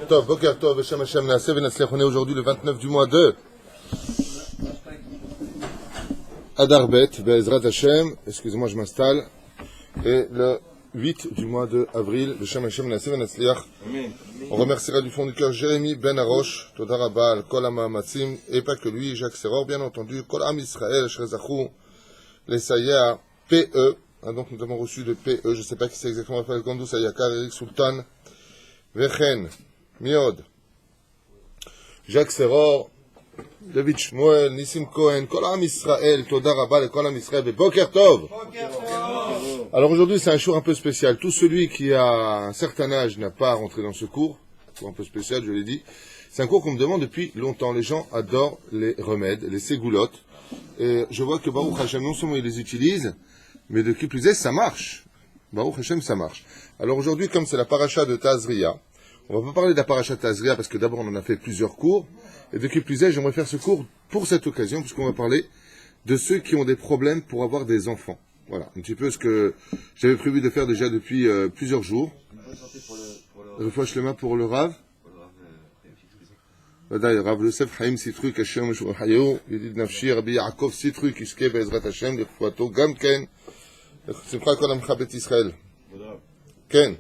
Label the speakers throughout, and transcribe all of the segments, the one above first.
Speaker 1: Tov, Boker Tov, Hashem Hashem Naaseh Venatzliach. On est aujourd'hui le 29 du mois de Adar Bet, Be'ezrat Hashem, excusez-moi je m'installe, et le 8 du mois de avril, Hashem Hashem Naaseh Venatzliach. On remerciera du fond du cœur Jérémy Ben Arosh, Toda Rabba, Al Kol HaMaamatzim, et pas que lui, Jacques Seror, bien entendu, Kol Am Israël, Asher Zachou, les Saya PE. Donc nous avons reçu le PE, je ne sais pas qui c'est exactement, Raphaël Gandou, Sayakar, Eric Sultan, Vechen, Miod, Jacques Seror, David Shmuel, Nissim Cohen, Kol Am Israël, Toda Rabba, Kol Am Israël, et Boker Tov. Alors aujourd'hui c'est un jour un peu spécial. Tout celui qui a un certain âge n'a pas rentré dans ce cours un peu spécial, je l'ai dit. C'est un cours qu'on me demande depuis longtemps. Les gens adorent les remèdes, les ségoulottes. Et je vois que Baruch Hashem, non seulement ils les utilisent, mais de qui plus est, ça marche. Baruch Hashem, ça marche. Alors aujourd'hui, comme c'est la paracha de Tazria, on va pas parler de la paracha de Tazria parce que d'abord on en a fait plusieurs cours. Et de qui plus est, j'aimerais faire ce cours pour cette occasion, puisqu'on va parler de ceux qui ont des problèmes pour avoir des enfants. Voilà, un petit peu ce que j'avais prévu de faire déjà depuis plusieurs jours. Refouach Shlema pour le Rav. ודאי, רב יוסף חיים סיטרוי כאשר משהו חיו, ידיד נפשי רבי יעקב סיטרוי יזכה בעזרת השם לרפואתו גם כן, שמחה כל עמך בית ישראל. כן.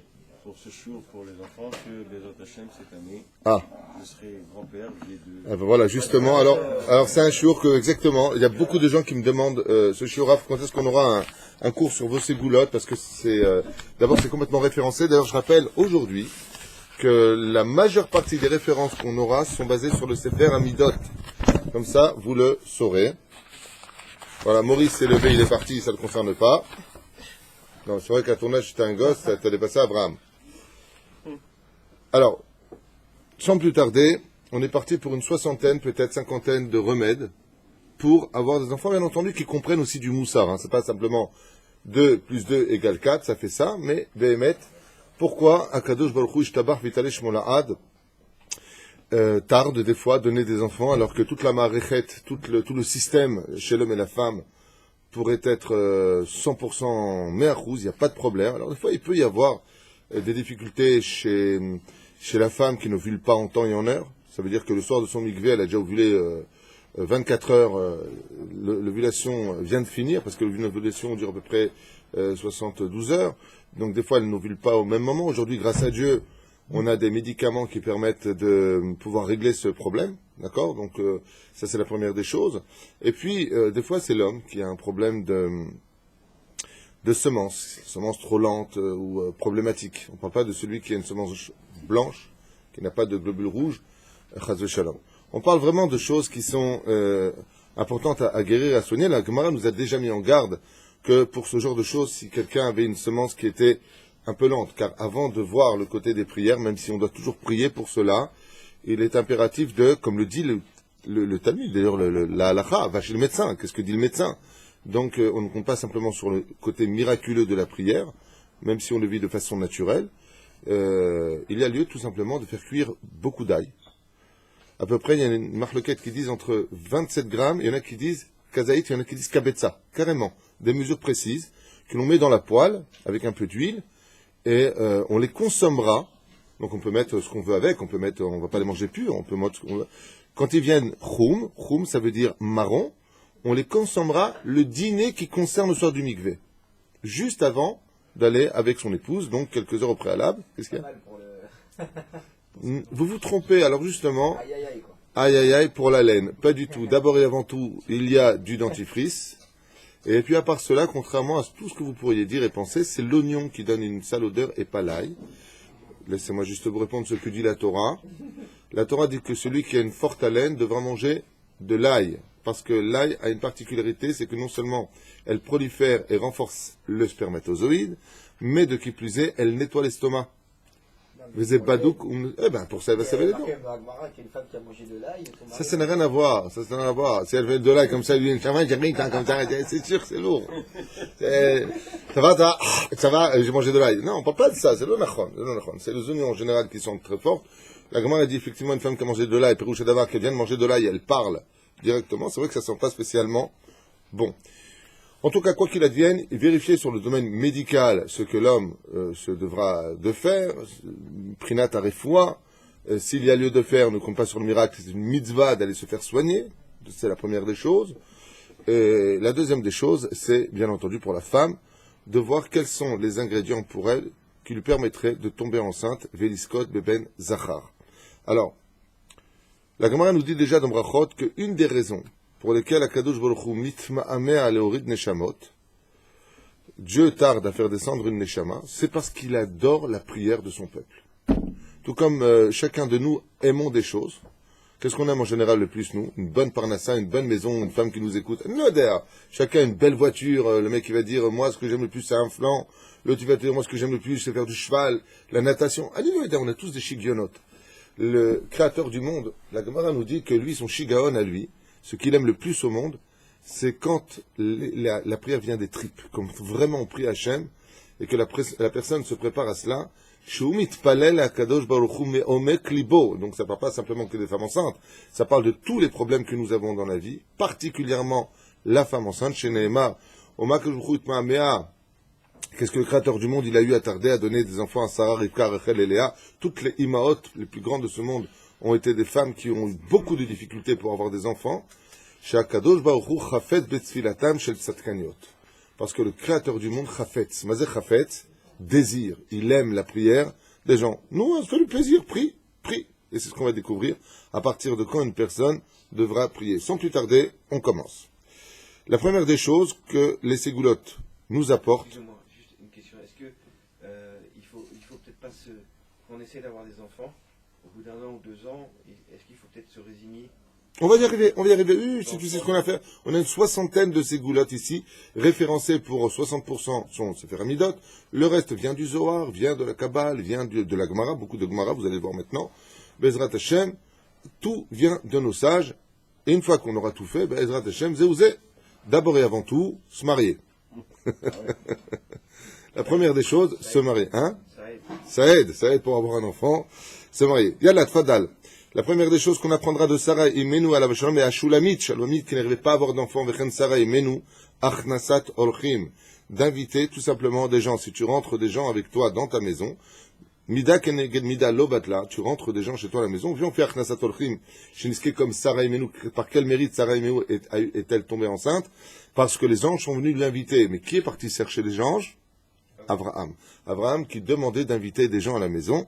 Speaker 2: Pour ce jour, pour les enfants, que Bezrat Hashem cette année, je serai grand-père, j'ai deux...
Speaker 1: Ah ben voilà, justement, alors c'est un shiur que, exactement, il y a beaucoup de gens qui me demandent, ce shiur, quand est-ce qu'on aura un cours sur vos ségoulottes, parce que c'est, d'abord c'est complètement référencé, d'ailleurs je rappelle aujourd'hui, que la majeure partie des références qu'on aura sont basées sur le Sefer Amidot. Comme ça, vous le saurez. Voilà, Maurice s'est levé, il est parti, ça ne le concerne pas. Non, c'est vrai qu'à ton âge, j'étais un gosse, t'as dépassé Abraham. Alors, sans plus tarder, on est parti pour une soixantaine, peut-être cinquantaine de remèdes pour avoir des enfants, bien entendu, qui comprennent aussi du moussard. C'est pas simplement 2 plus 2 égale 4, ça fait ça, mais Behemet. Pourquoi Akadosh Baruch Hu Ishtabach Vitale Shmola'ad tarde des fois à donner des enfants alors que toute la maréchet, tout le système chez l'homme et la femme pourrait être 100% me'achouz, il n'y a pas de problème. Alors des fois il peut y avoir des difficultés chez la femme qui n'ovule pas en temps et en heure. Ça veut dire que le soir de son mikvé, elle a déjà ovulé 24 heures, l'ovulation vient de finir parce que l'ovulation dure à peu près 72 heures. Donc des fois, elle n'ovule pas au même moment. Aujourd'hui, grâce à Dieu, on a des médicaments qui permettent de pouvoir régler ce problème. D'accord ? Donc ça, c'est la première des choses. Et puis, des fois, c'est l'homme qui a un problème de semences trop lentes ou problématiques. On ne parle pas de celui qui a une semence blanche, qui n'a pas de globules rouges. Chas v'shalom. On parle vraiment de choses qui sont importantes à guérir, à soigner. La Gemara nous a déjà mis en garde que pour ce genre de choses, si quelqu'un avait une semence qui était un peu lente, car avant de voir le côté des prières, même si on doit toujours prier pour cela, il est impératif de, comme le dit le Talmud, d'ailleurs la halakha, va chez le médecin, qu'est-ce que dit le médecin? Donc on ne compte pas simplement sur le côté miraculeux de la prière, même si on le vit de façon naturelle, il y a lieu tout simplement de faire cuire beaucoup d'ail. À peu près, il y a une marloquette qui disent entre 27 grammes, il y en a qui disent kazaït, il y en a qui disent kabetza, carrément. Des mesures précises que l'on met dans la poêle avec un peu d'huile et on les consommera. Donc on peut mettre ce qu'on veut avec, on va pas les manger purs, on peut mettre ce qu'on veut. Quand ils viennent choum ça veut dire marron, on les consommera le dîner qui concerne le soir du mikvé, juste avant d'aller avec son épouse, donc quelques heures au préalable. Qu'est-ce qu'il y a? Vous vous trompez, alors justement, aïe pour la laine, pas du tout. D'abord et avant tout, il y a du dentifrice. Et puis à part cela, contrairement à tout ce que vous pourriez dire et penser, c'est l'oignon qui donne une sale odeur et pas l'ail. Laissez-moi juste vous répondre ce que dit la Torah. La Torah dit que celui qui a une forte haleine devra manger de l'ail. Parce que l'ail a une particularité, c'est que non seulement elle prolifère et renforce le spermatozoïde, mais de qui plus est, elle nettoie l'estomac. Vous êtes badouk, pour ça, elle va se laver les dents. Ça n'a rien à voir, Si elle fait de l'ail comme ça, elle dit, comme ça, c'est sûr, c'est lourd. Ça va, j'ai mangé de l'ail. Non, on ne parle pas de ça, c'est le nachon. C'est les oignons en général qui sont très forts. La Gemara a dit effectivement une femme qui a mangé de l'ail, Pérouche Davar, qui vient de manger de l'ail, elle parle directement. C'est vrai que ça ne sent pas spécialement bon. En tout cas, quoi qu'il advienne, vérifier sur le domaine médical ce que l'homme se devra de faire, prinat arefoua, s'il y a lieu de faire, ne compte pas sur le miracle, c'est une mitzvah d'aller se faire soigner. C'est la première des choses. Et la deuxième des choses, c'est bien entendu pour la femme, de voir quels sont les ingrédients pour elle qui lui permettraient de tomber enceinte, Véliskot Beben Zachar. Alors, la Gemara nous dit déjà dans Brachot qu'une des raisons pour lesquelles Akadosh Baruch Hu mitma'ameh aleorid neshamot, Dieu tarde à faire descendre une neshama, c'est parce qu'il adore la prière de son peuple. Tout comme chacun de nous aimons des choses. Qu'est-ce qu'on aime en général le plus, nous? Une bonne parnassa, une bonne maison, une femme qui nous écoute. Chacun une belle voiture. Le mec qui va dire, moi, ce que j'aime le plus, c'est un flanc. L'autre, il va dire, moi, ce que j'aime le plus, c'est faire du cheval, la natation. On a tous des shigionotes. Le créateur du monde, la Gemara nous dit que lui, son shigaon à lui, ce qu'il aime le plus au monde, c'est quand la prière vient des tripes. Comme vraiment on prie Hachem, et que la personne se prépare à cela. Donc ça ne parle pas simplement que des femmes enceintes, ça parle de tous les problèmes que nous avons dans la vie, particulièrement la femme enceinte. Chez Nehemar, qu'est-ce que le créateur du monde il a eu à tarder à donner des enfants à Sarah, Rivka, Rachel et Léa? Toutes les imaot, les plus grandes de ce monde, ont été des femmes qui ont eu beaucoup de difficultés pour avoir des enfants. Parce que le créateur du monde, Chafetz, Mazé Chafetz, désire, il aime la prière des gens. Nous, on se fait le plaisir, prie. Et c'est ce qu'on va découvrir à partir de quand une personne devra prier. Sans plus tarder, on commence. La première des choses que les ségoulottes nous apportent.
Speaker 3: Excusez-moi, juste une question. Est-ce que il faut peut-être pas quand on essaie d'avoir des enfants, au bout d'un an ou 2 ans, est-ce qu'il faut peut-être se résigner?
Speaker 1: On va y arriver. Si tu sais ce qu'on a fait. On a une 60aine de ségoulottes ici, référencées pour 60% sont Sefer Hamidot. Le reste vient du Zohar, vient de la Kabbale, vient de la Gemara, beaucoup de Gemara, vous allez voir maintenant. Bezrat Hashem, tout vient de nos sages. Et une fois qu'on aura tout fait, Bezrat Hashem, Zéouzé, d'abord et avant tout, se marier. La première des choses, se marier. Hein? Ça aide pour avoir un enfant, se marier. Yallah, Tfadal. La première des choses qu'on apprendra de Sarah et Menou à la Shalom et à Shulamit qui n'arrivait pas à avoir d'enfants, Vechen Sarah et Menou, Achnasat Orchim, d'inviter tout simplement des gens. Si tu rentres des gens avec toi dans ta maison, Mida Keneged Mida Lobatla, tu rentres des gens chez toi à la maison, viens on fait Achnasat Orchim, Shiniske comme Sarah et Menou, par quel mérite Sarah et Menou est-elle tombée enceinte? Parce que les anges sont venus l'inviter. Mais qui est parti chercher les anges? Abraham. Abraham qui demandait d'inviter des gens à la maison.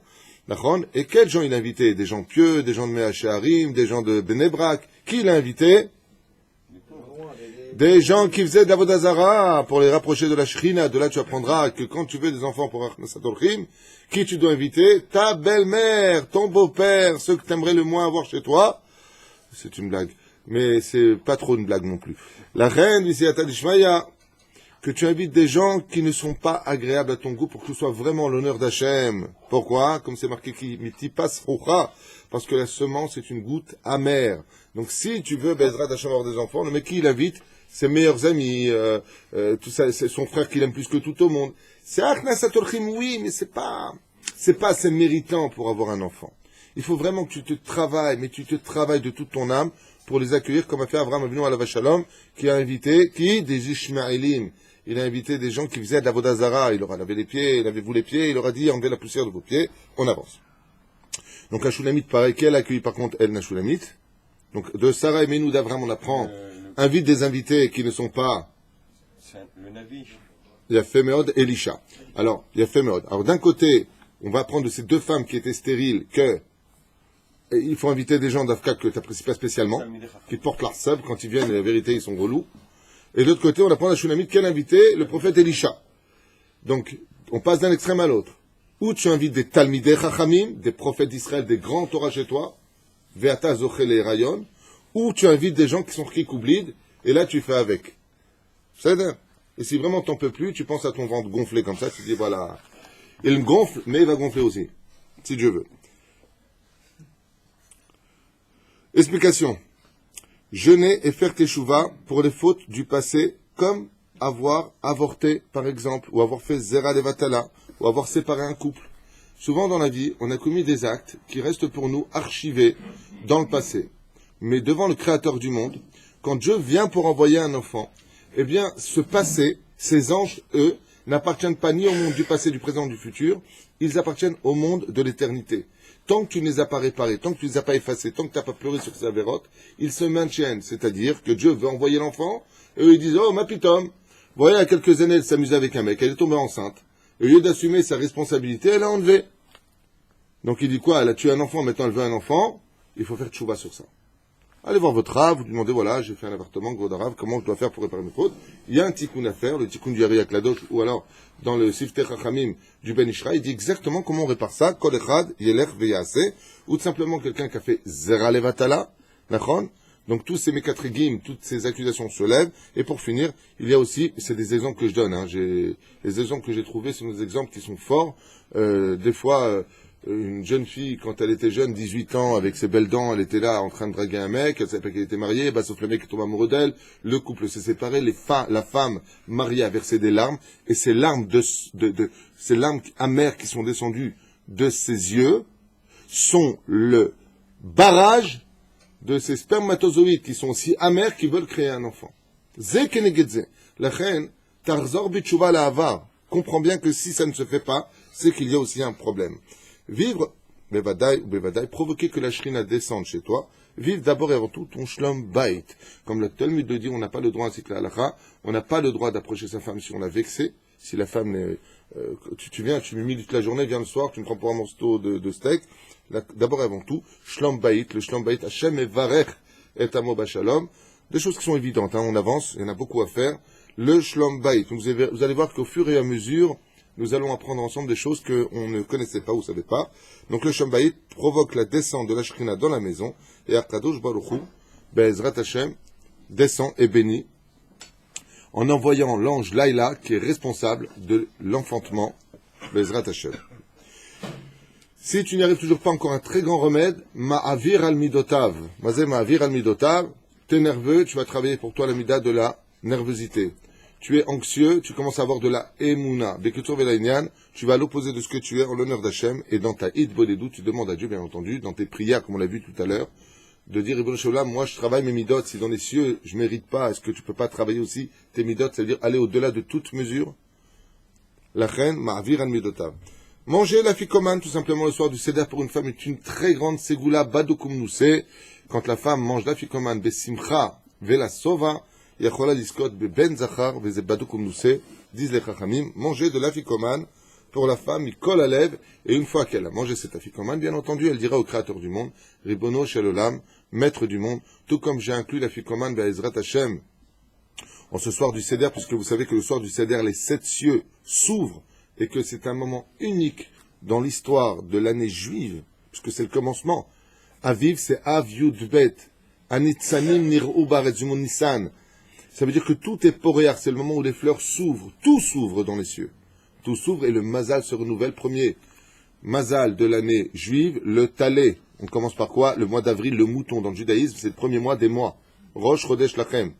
Speaker 1: Et quels gens il a invité? Des gens pieux, des gens de Me'acharim, des gens de Benebrak. Qui l'a invité? Des gens qui faisaient de la Vodazara pour les rapprocher de la Shrina. De là, tu apprendras que quand tu veux des enfants pour Achnasat Orchim, qui tu dois inviter? Ta belle-mère, ton beau-père, ceux que tu aimerais le moins avoir chez toi. C'est une blague. Mais c'est pas trop une blague non plus. La reine, Visiata Dishmaya, que tu invites des gens qui ne sont pas agréables à ton goût pour que ce soit vraiment l'honneur d'Hachem. Pourquoi? Comme c'est marqué qui mitipas roucha, parce que la semence est une goutte amère. Donc si tu veux Bezrat Hachem avoir des enfants, le mec qui l'invite, ses meilleurs amis, tout ça, c'est son frère qu'il aime plus que tout au monde. C'est Achnasat Orchim, oui, mais c'est pas assez méritant pour avoir un enfant. Il faut vraiment que tu te travailles, mais tu te travailles de toute ton âme pour les accueillir, comme a fait Abraham Avinu à la Shalom, qui a invité, des Ishmaélim. Il a invité des gens qui faisaient de la Vodazara. Il leur a lavé les pieds, lavez-vous les pieds. Il leur a dit, enlevez la poussière de vos pieds. On avance. Donc, la Shulamite, pareil, qu'elle accueille par contre, elle, la Shulamite. Donc, de Sarah et Menou d'Avram, on apprend, invite des invités qui ne sont pas.
Speaker 2: Le Navi.
Speaker 1: Il y a Féméod et Elisha. Alors, il y a Féméod. Alors, d'un côté, on va apprendre de ces 2 femmes qui étaient stériles il faut inviter des gens d'Afka que tu n'apprécies pas spécialement, qui portent leur sable. Quand ils viennent, la vérité, ils sont relous. Et de l'autre côté, on apprend à Shulamite qu'elle a invité le prophète Elisha. Donc, on passe d'un extrême à l'autre. Ou tu invites des Talmidei Chachamim, des prophètes d'Israël, des grands Torah chez toi, Veata Zochel et Rayon, ou tu invites des gens qui sont Kikoublid, et là tu fais avec. C'est ça. Et si vraiment t'en peux plus, tu penses à ton ventre gonflé comme ça, tu te dis voilà, il me gonfle, mais il va gonfler aussi, si Dieu veut. Explication. Jeûner et faire teshuva pour les fautes du passé, comme avoir avorté, par exemple, ou avoir fait zera levatala, ou avoir séparé un couple. Souvent dans la vie, on a commis des actes qui restent pour nous archivés dans le passé. Mais devant le Créateur du monde, quand Dieu vient pour envoyer un enfant, eh bien, ce passé, ces anges, eux, n'appartiennent pas ni au monde du passé, du présent, du futur, ils appartiennent au monde de l'éternité. tant que tu ne les as pas réparés, tant que tu ne les as pas effacés, tant que tu n'as pas pleuré sur ces avérotes, ils se maintiennent. C'est-à-dire que Dieu veut envoyer l'enfant, et eux ils disent, oh ma pitom, vous voyez, il y a quelques années, elle s'amusait avec un mec, elle est tombée enceinte. Et au lieu d'assumer sa responsabilité, elle a enlevé. Donc il dit quoi? Elle a tué un enfant, maintenant elle veut un enfant, il faut faire tchouva sur ça. Allez voir votre Rav, vous lui demandez, voilà, j'ai fait un appartement, gros Rav, comment je dois faire pour réparer mes fautes? Il y a un tikkun à faire, le tikkun du Yari Akladosh, ou alors, dans le Sifteh Chachamim du Ben Ishra, il dit exactement comment on répare ça, Kol Echad, Yelech Veyase, ou tout simplement quelqu'un qui a fait Zera Levatala, Nachon. Donc tous ces mékatrigim, toutes ces accusations se lèvent, et pour finir, il y a aussi, c'est des exemples que je donne, hein, les exemples que j'ai trouvés, c'est des exemples qui sont forts, des fois, une jeune fille, quand elle était jeune, 18 ans, avec ses belles dents, elle était là en train de draguer un mec, elle savait pas qu'elle était mariée, sauf le mec qui tombe amoureux d'elle, le couple s'est séparé, la femme mariée a versé des larmes, et ces larmes ces larmes amères qui sont descendues de ses yeux sont le barrage de ces spermatozoïdes qui sont aussi amers qui veulent créer un enfant. Ze kenegedze. La reine, tarzor bitshuva la avar. Comprends bien que si ça ne se fait pas, c'est qu'il y a aussi un problème. Vivre, bevadaï, provoquer que la shrina descende chez toi, vivre d'abord et avant tout ton shlom bait. Comme le Talmud le dit, on n'a pas le droit, ainsi que la halakha, on n'a pas le droit d'approcher sa femme si on l'a vexée, si la femme n'est, tu viens, tu m'humilies toute la journée, viens le soir, tu me prends pour un morceau de steak. D'abord et avant tout, shlom bait, le shlom bait, Hashem et varech et amo bashalom, des choses qui sont évidentes, hein, on avance, il y en a beaucoup à faire. Le shlom bait, vous allez voir qu'au fur et à mesure, nous allons apprendre ensemble des choses qu'on ne connaissait pas ou ne savait pas. Donc le shlom bait provoque la descente de la shrina dans la maison, et Akadosh Baruch Hu, Be'ezrat Hashem, descend et bénit, en envoyant l'ange Laïla, qui est responsable de l'enfantement, Be'ezrat Hashem. Si tu n'y arrives toujours pas, encore un très grand remède, ma'avir al-midotav. Mazé ma'avir al-midotav, t'es nerveux, tu vas travailler pour toi la mida de la nervosité. Tu es anxieux, tu commences à avoir de la emuna. Bekutur velaïnian, tu vas à l'opposé de ce que tu es en l'honneur d'Hachem, et dans ta hit bodedou, tu demandes à Dieu, bien entendu, dans tes prières, comme on l'a vu tout à l'heure, de dire, Ibn Sholam, moi je travaille mes midot, si dans les cieux je mérite pas, est-ce que tu peux pas travailler aussi tes midot, c'est-à-dire aller au-delà de toute mesure? La reine, ma'avir al-midotav. Manger la ficomane, tout simplement, le soir du Seder pour une femme est une très grande ségoula, badokum noussé. Quand la femme mange la ficomane, besimcha, vela sova, yachola liskot, ben zachar, veze badokum noussé, disent les chachamim, manger de la ficomane pour la femme, il colle à lèvres, et une fois qu'elle a mangé cette afficomane, bien entendu, elle dira au Créateur du monde, Ribono shel olam, maître du monde, tout comme j'ai inclus la ficomane, be'ezrat Hashem, en ce soir du Seder, puisque vous savez que le soir du Seder, les 7 cieux s'ouvrent, et que c'est un moment unique dans l'histoire de l'année juive, puisque c'est le commencement. Aviv, c'est Av Yud Bet. Anitzanim Nir'u Baretzumon Nissan. Ça veut dire que tout est poréar, c'est le moment où les fleurs s'ouvrent, tout s'ouvre dans les cieux. Tout s'ouvre et le mazal se renouvelle. Premier mazal de l'année juive, le talé. On commence par quoi? Le mois d'avril, le mouton. Dans le judaïsme, c'est le premier mois des mois. Rosh Chodesh Lachem.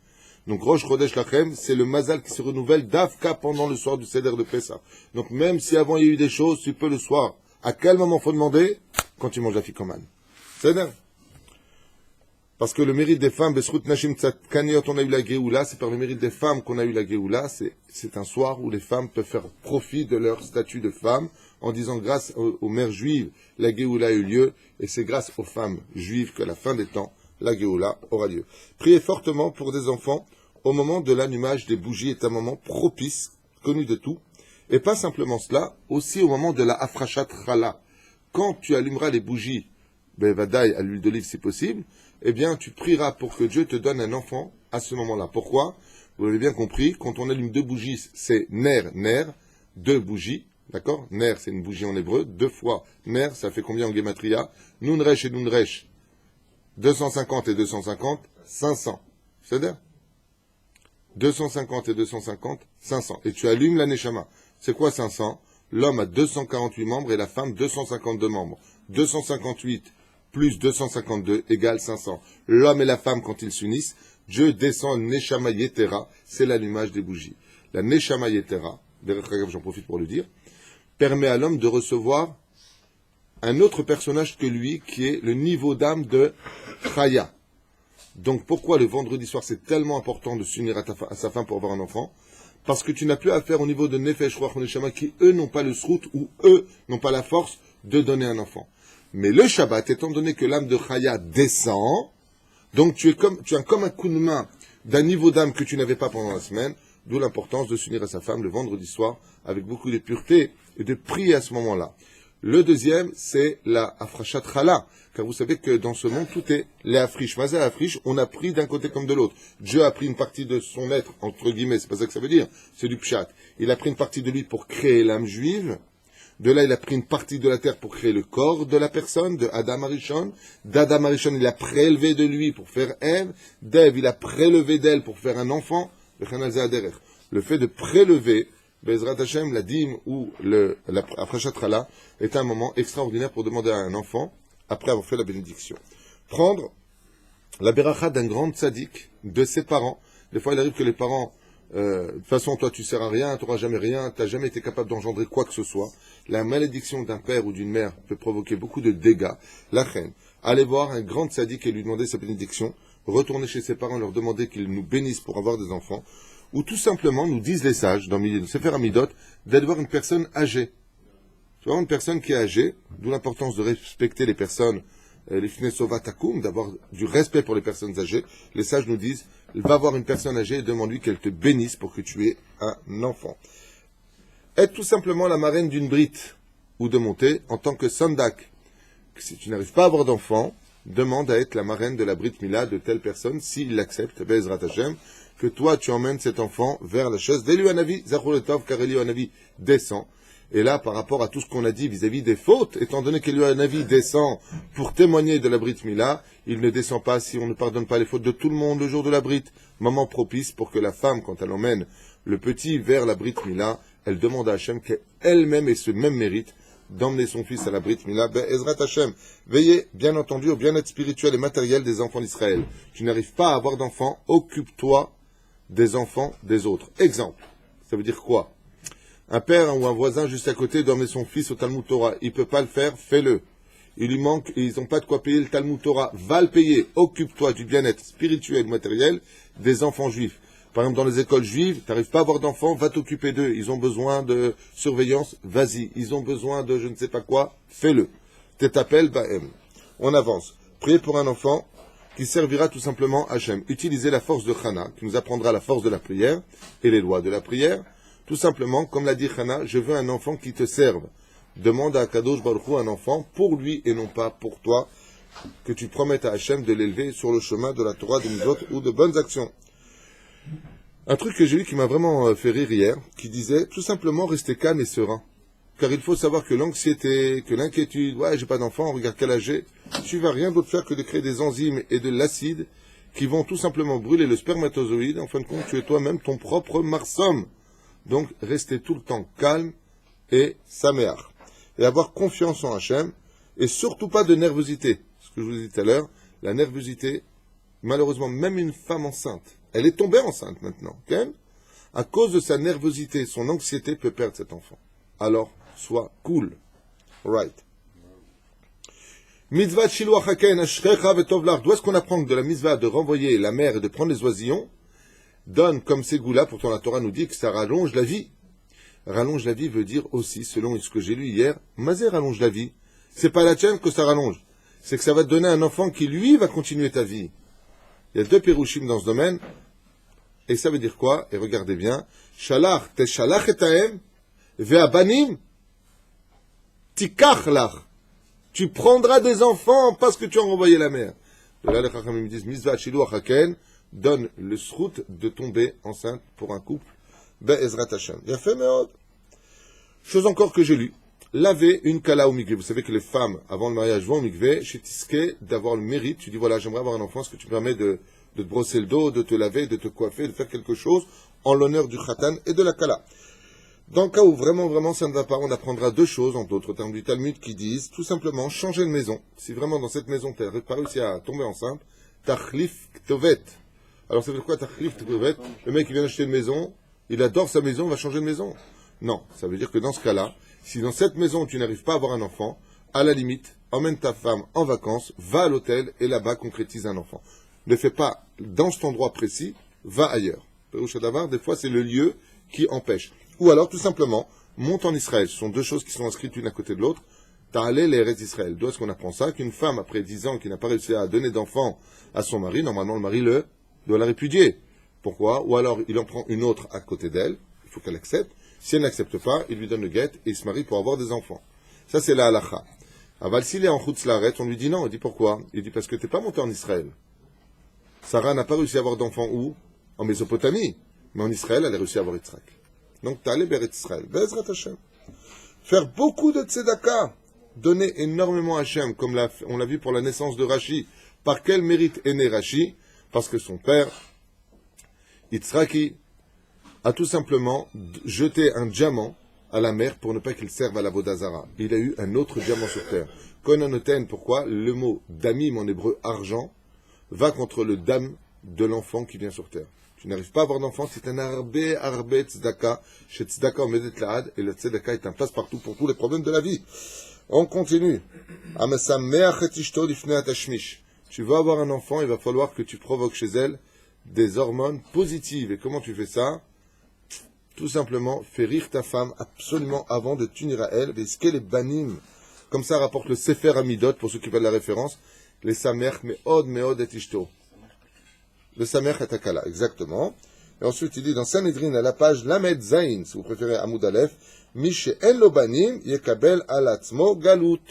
Speaker 1: Donc Rosh Chodesh Lachem, c'est le mazal qui se renouvelle d'Avka pendant le soir du Seder de Pessah. Donc même si avant il y a eu des choses, tu peux le soir. À quel moment faut demander? Quand tu manges la ficomane. Seder. Parce que le mérite des femmes, Besrut Nashim Tzadkaniot, on a eu la Géoula, c'est par le mérite des femmes qu'on a eu la Géoula, c'est un soir où les femmes peuvent faire profit de leur statut de femme, en disant grâce aux mères juives, la Géoula a eu lieu, et c'est grâce aux femmes juives qu'à la fin des temps, la Géoula aura lieu. Priez fortement pour des enfants au moment de l'allumage des bougies est un moment propice, connu de tout, et pas simplement cela, aussi au moment de la Afrashat Chala. Quand tu allumeras les bougies, Bevadaï à l'huile d'olive si possible, eh bien tu prieras pour que Dieu te donne un enfant à ce moment-là. Pourquoi? Vous l'avez bien compris, quand on allume 2 bougies, c'est ner, 2 bougies, d'accord? Ner, c'est une bougie en hébreu, 2 fois ner, ça fait combien en gematria? Nunresh et Nunresh. 250 et 250, 500. C'est-à-dire 250 et 250, 500. Et tu allumes la Neshama. C'est quoi 500? L'homme a 248 membres et la femme 252 membres. 258 plus 252 égale 500. L'homme et la femme, quand ils s'unissent, Dieu descend Neshama Yetera, c'est l'allumage des bougies. La Neshama Yetera, j'en profite pour le dire, permet à l'homme de recevoir un autre personnage que lui, qui est le niveau d'âme de Chaya. Donc pourquoi le vendredi soir c'est tellement important de s'unir à sa femme pour avoir un enfant? Parce que tu n'as plus affaire au niveau de Nefesh, Ruach, Neshama, qui eux n'ont pas le srout, ou eux n'ont pas la force de donner un enfant. Mais le Shabbat, étant donné que l'âme de Chaya descend, donc tu as comme un coup de main d'un niveau d'âme que tu n'avais pas pendant la semaine, d'où l'importance de s'unir à sa femme le vendredi soir avec beaucoup de pureté et de prier à ce moment-là. Le deuxième, c'est la Afrashat Chala, car vous savez que dans ce monde, tout est les Afrish. Mazal Afrish, on a pris d'un côté comme de l'autre. Dieu a pris une partie de son être, entre guillemets, c'est pas ça que ça veut dire, c'est du Pshat. Il a pris une partie de lui pour créer l'âme juive. De là, il a pris une partie de la terre pour créer le corps de la personne, de Adam Arishon. D'Adam Arishon, il a prélevé de lui pour faire Ève. D'Ève, il a prélevé d'elle pour faire un enfant. Le fait de prélever, Bezrat Hashem, la dîme ou la Afrashat Chala est un moment extraordinaire pour demander à un enfant, après avoir fait la bénédiction. Prendre la beracha d'un grand tzaddik, de ses parents. Des fois, il arrive que les parents, de toute façon, toi, tu sers à rien, tu n'auras jamais rien, tu n'as jamais été capable d'engendrer quoi que ce soit. La malédiction d'un père ou d'une mère peut provoquer beaucoup de dégâts. La reine, allez voir un grand tzaddik et lui demander sa bénédiction, retourner chez ses parents, leur demander qu'ils nous bénissent pour avoir des enfants, ou tout simplement, nous disent les sages, dans le Sefer Amidot, d'aller voir une personne âgée. Tu vois, une personne qui est âgée, d'où l'importance de respecter les personnes, les finesovatakum, d'avoir du respect pour les personnes âgées. Les sages nous disent, va voir une personne âgée et demande-lui qu'elle te bénisse pour que tu aies un enfant. Être tout simplement la marraine d'une brite ou de montée en tant que sandak. Si tu n'arrives pas à avoir d'enfant, demande à être la marraine de la brite mila de telle personne, s'il l'accepte, Bezrat Hashem, que toi tu emmènes cet enfant vers la chaise d'Elianavi, Zachuletov, car Elianavi descend. Et là, par rapport à tout ce qu'on a dit vis-à-vis des fautes, étant donné qu'Elianavi descend pour témoigner de la brite mila, il ne descend pas si on ne pardonne pas les fautes de tout le monde le jour de la brite. Moment propice pour que la femme, quand elle emmène le petit vers la brite mila, elle demande à Hachem qu'elle-même ait ce même mérite d'emmener son fils à la Brit Mila. Ezrat Hashem, veillez, bien entendu, au bien-être spirituel et matériel des enfants d'Israël. Tu n'arrives pas à avoir d'enfants, occupe-toi des enfants des autres. Exemple, ça veut dire quoi? Un père ou un voisin juste à côté doit emmener son fils au Talmud Torah. Il ne peut pas le faire, fais-le. Il lui manque, ils n'ont pas de quoi payer le Talmud Torah. Va le payer. Occupe-toi du bien-être spirituel et matériel des enfants juifs. Par exemple, dans les écoles juives, tu n'arrives pas à avoir d'enfants, va t'occuper d'eux. Ils ont besoin de surveillance, vas-y. Ils ont besoin de je ne sais pas quoi, fais-le. T'appelles, Bahem. On avance. Priez pour un enfant qui servira tout simplement Hachem. Utilisez la force de Chana, qui nous apprendra la force de la prière et les lois de la prière. Tout simplement, comme l'a dit Chana, je veux un enfant qui te serve. Demande à Kadosh Baruch Hu un enfant pour lui et non pas pour toi, que tu promettes à Hachem de l'élever sur le chemin de la Torah, de Mitzvot ou de bonnes actions. Un truc que j'ai lu qui m'a vraiment fait rire hier, qui disait tout simplement rester calme et serein. Car il faut savoir que l'anxiété, que l'inquiétude, ouais, j'ai pas d'enfant, regarde quel âge j'ai, tu vas rien d'autre faire que de créer des enzymes et de l'acide qui vont tout simplement brûler le spermatozoïde. En fin de compte, tu es toi-même ton propre marsum. Donc, rester tout le temps calme et saméach. Et avoir confiance en Hachem, et surtout pas de nervosité. Ce que je vous ai dit tout à l'heure, la nervosité, malheureusement, même une femme enceinte, elle est tombée enceinte maintenant, okay? À cause de sa nervosité, son anxiété peut perdre cet enfant. Alors, sois cool. Right. Mitzvah shiluach haken ashrecha vetov lach. D'où est-ce qu'on apprend de la mitzvah de renvoyer la mère et de prendre les oisillons? Donne comme ces goûts-là, pourtant la Torah nous dit que ça rallonge la vie. Rallonge la vie veut dire aussi, selon ce que j'ai lu hier, mazé rallonge la vie. C'est pas la tienne que ça rallonge. C'est que ça va te donner un enfant qui, lui, va continuer ta vie. Il y a deux pérouchim dans ce domaine. Et ça veut dire quoi? Et regardez bien. Shalach, te shalach etahem, ve'abanim, tikach lach. Tu prendras des enfants parce que tu as renvoyé la mère. De là, les chachamim disent, mitzvah shiluach haken, donne le srout de tomber enceinte pour un couple. Be'ezrat Hashem. Bien fait, meod. Chose encore que j'ai lu. Laver une kala au mikvé. Vous savez que les femmes, avant le mariage, vont au mikvé, chez Tiske, d'avoir le mérite. Tu dis, voilà, j'aimerais avoir un enfant, ce que tu me permets de te brosser le dos, de te laver, de te coiffer, de faire quelque chose en l'honneur du khatan et de la kala. Dans le cas où vraiment ça ne va pas, on apprendra deux choses, en d'autres termes du Talmud, qui disent tout simplement changer de maison. Si vraiment dans cette maison tu n'as pas réussi à tomber enceinte, tachlif ktovet. Alors ça veut dire quoi tachlif ktovet? Le mec qui vient d'acheter une maison, il adore sa maison, il va changer de maison. Non, ça veut dire que dans ce cas-là, si dans cette maison tu n'arrives pas à avoir un enfant, à la limite, emmène ta femme en vacances, va à l'hôtel et là-bas concrétise un enfant. Ne fais pas dans cet endroit précis, va ailleurs. Des fois c'est le lieu qui empêche. Ou alors, tout simplement, monte en Israël. Ce sont deux choses qui sont inscrites l'une à côté de l'autre. Ta'aleh l'Eretz Israël. D'où est-ce qu'on apprend ça? Qu'une femme, après 10 ans, qui n'a pas réussi à donner d'enfant à son mari, normalement, le mari doit la répudier. Pourquoi? Ou alors, il en prend une autre à côté d'elle. Il faut qu'elle accepte. Si elle n'accepte pas, il lui donne le guet et il se marie pour avoir des enfants. Ça, c'est la halakha. Aval, s'il est en Chutz Laaretz, on lui dit non. Il dit pourquoi? Il dit parce que t'es pas monté en Israël. Sarah n'a pas réussi à avoir d'enfants où? En Mésopotamie. Mais en Israël, elle a réussi à avoir Yitzhak. Donc, Ta'aleh l'Eretz Israël. Be'ezrat Hashem. Faire beaucoup de tzedaka. Donner énormément à Hachem, comme on l'a vu pour la naissance de Rashi. Par quel mérite est né Rashi? Parce que son père, Yitzhaki, a tout simplement jeté un diamant à la mer pour ne pas qu'il serve à la Vodazara. Il a eu un autre diamant sur terre. Konanoten, pourquoi? Le mot damim en hébreu argent va contre le dam de l'enfant qui vient sur terre. Tu n'arrives pas à avoir d'enfant, c'est un arbe tzedaka. Chez tzedaka, on met l'ad, et le tzedaka est un passe-partout pour tous les problèmes de la vie. On continue. Tu vas avoir un enfant, il va falloir que tu provoques chez elle des hormones positives. Et comment tu fais ça? Tout simplement, fais rire ta femme absolument avant de t'unir à elle. Les banim. Comme ça rapporte le Sefer Amidot, pour ceux qui veulent la référence. Les samer meod et ishto. Le samer et akala, exactement. Et ensuite, il dit dans Sanhedrin, à la page Lamed Zain, si vous préférez Amoud Aleph, Mishe en lo banim yekabel alatzmo galut.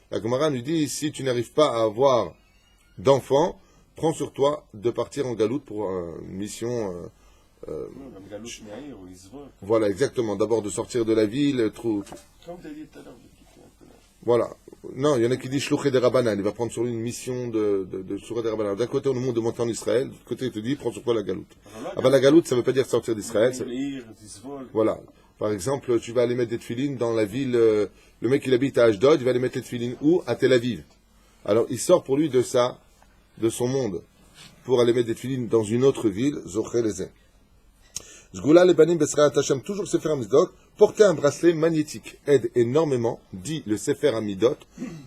Speaker 1: La Gemara nous dit, si tu n'arrives pas à avoir d'enfants, prends sur toi de partir en galoute pour une mission. Voilà, exactement. D'abord de sortir de la ville,
Speaker 2: Comme tu as dit tout à l'heure,
Speaker 1: voilà. Non, il y en a qui disent Shluché des Rabbanan. Il va prendre sur lui une mission de Shluché des Rabbanan. D'un côté, on nous montre de monter en Israël. De l'autre côté, il te dit, prends sur toi la galoute. Ah ben, la galoute, ça ne veut pas dire sortir d'Israël. Voilà. Par exemple, tu vas aller mettre des tefilines dans la ville. Le mec, il habite à Ashdod, il va aller mettre des tefilines où? À Tel Aviv. Alors, il sort pour lui de son monde, pour aller mettre des tefilines dans une autre ville, Zoché les Zgoula les banim besraat Hashem, toujours Sefer Amidot, porter un bracelet magnétique aide énormément, dit le Sefer Amidot,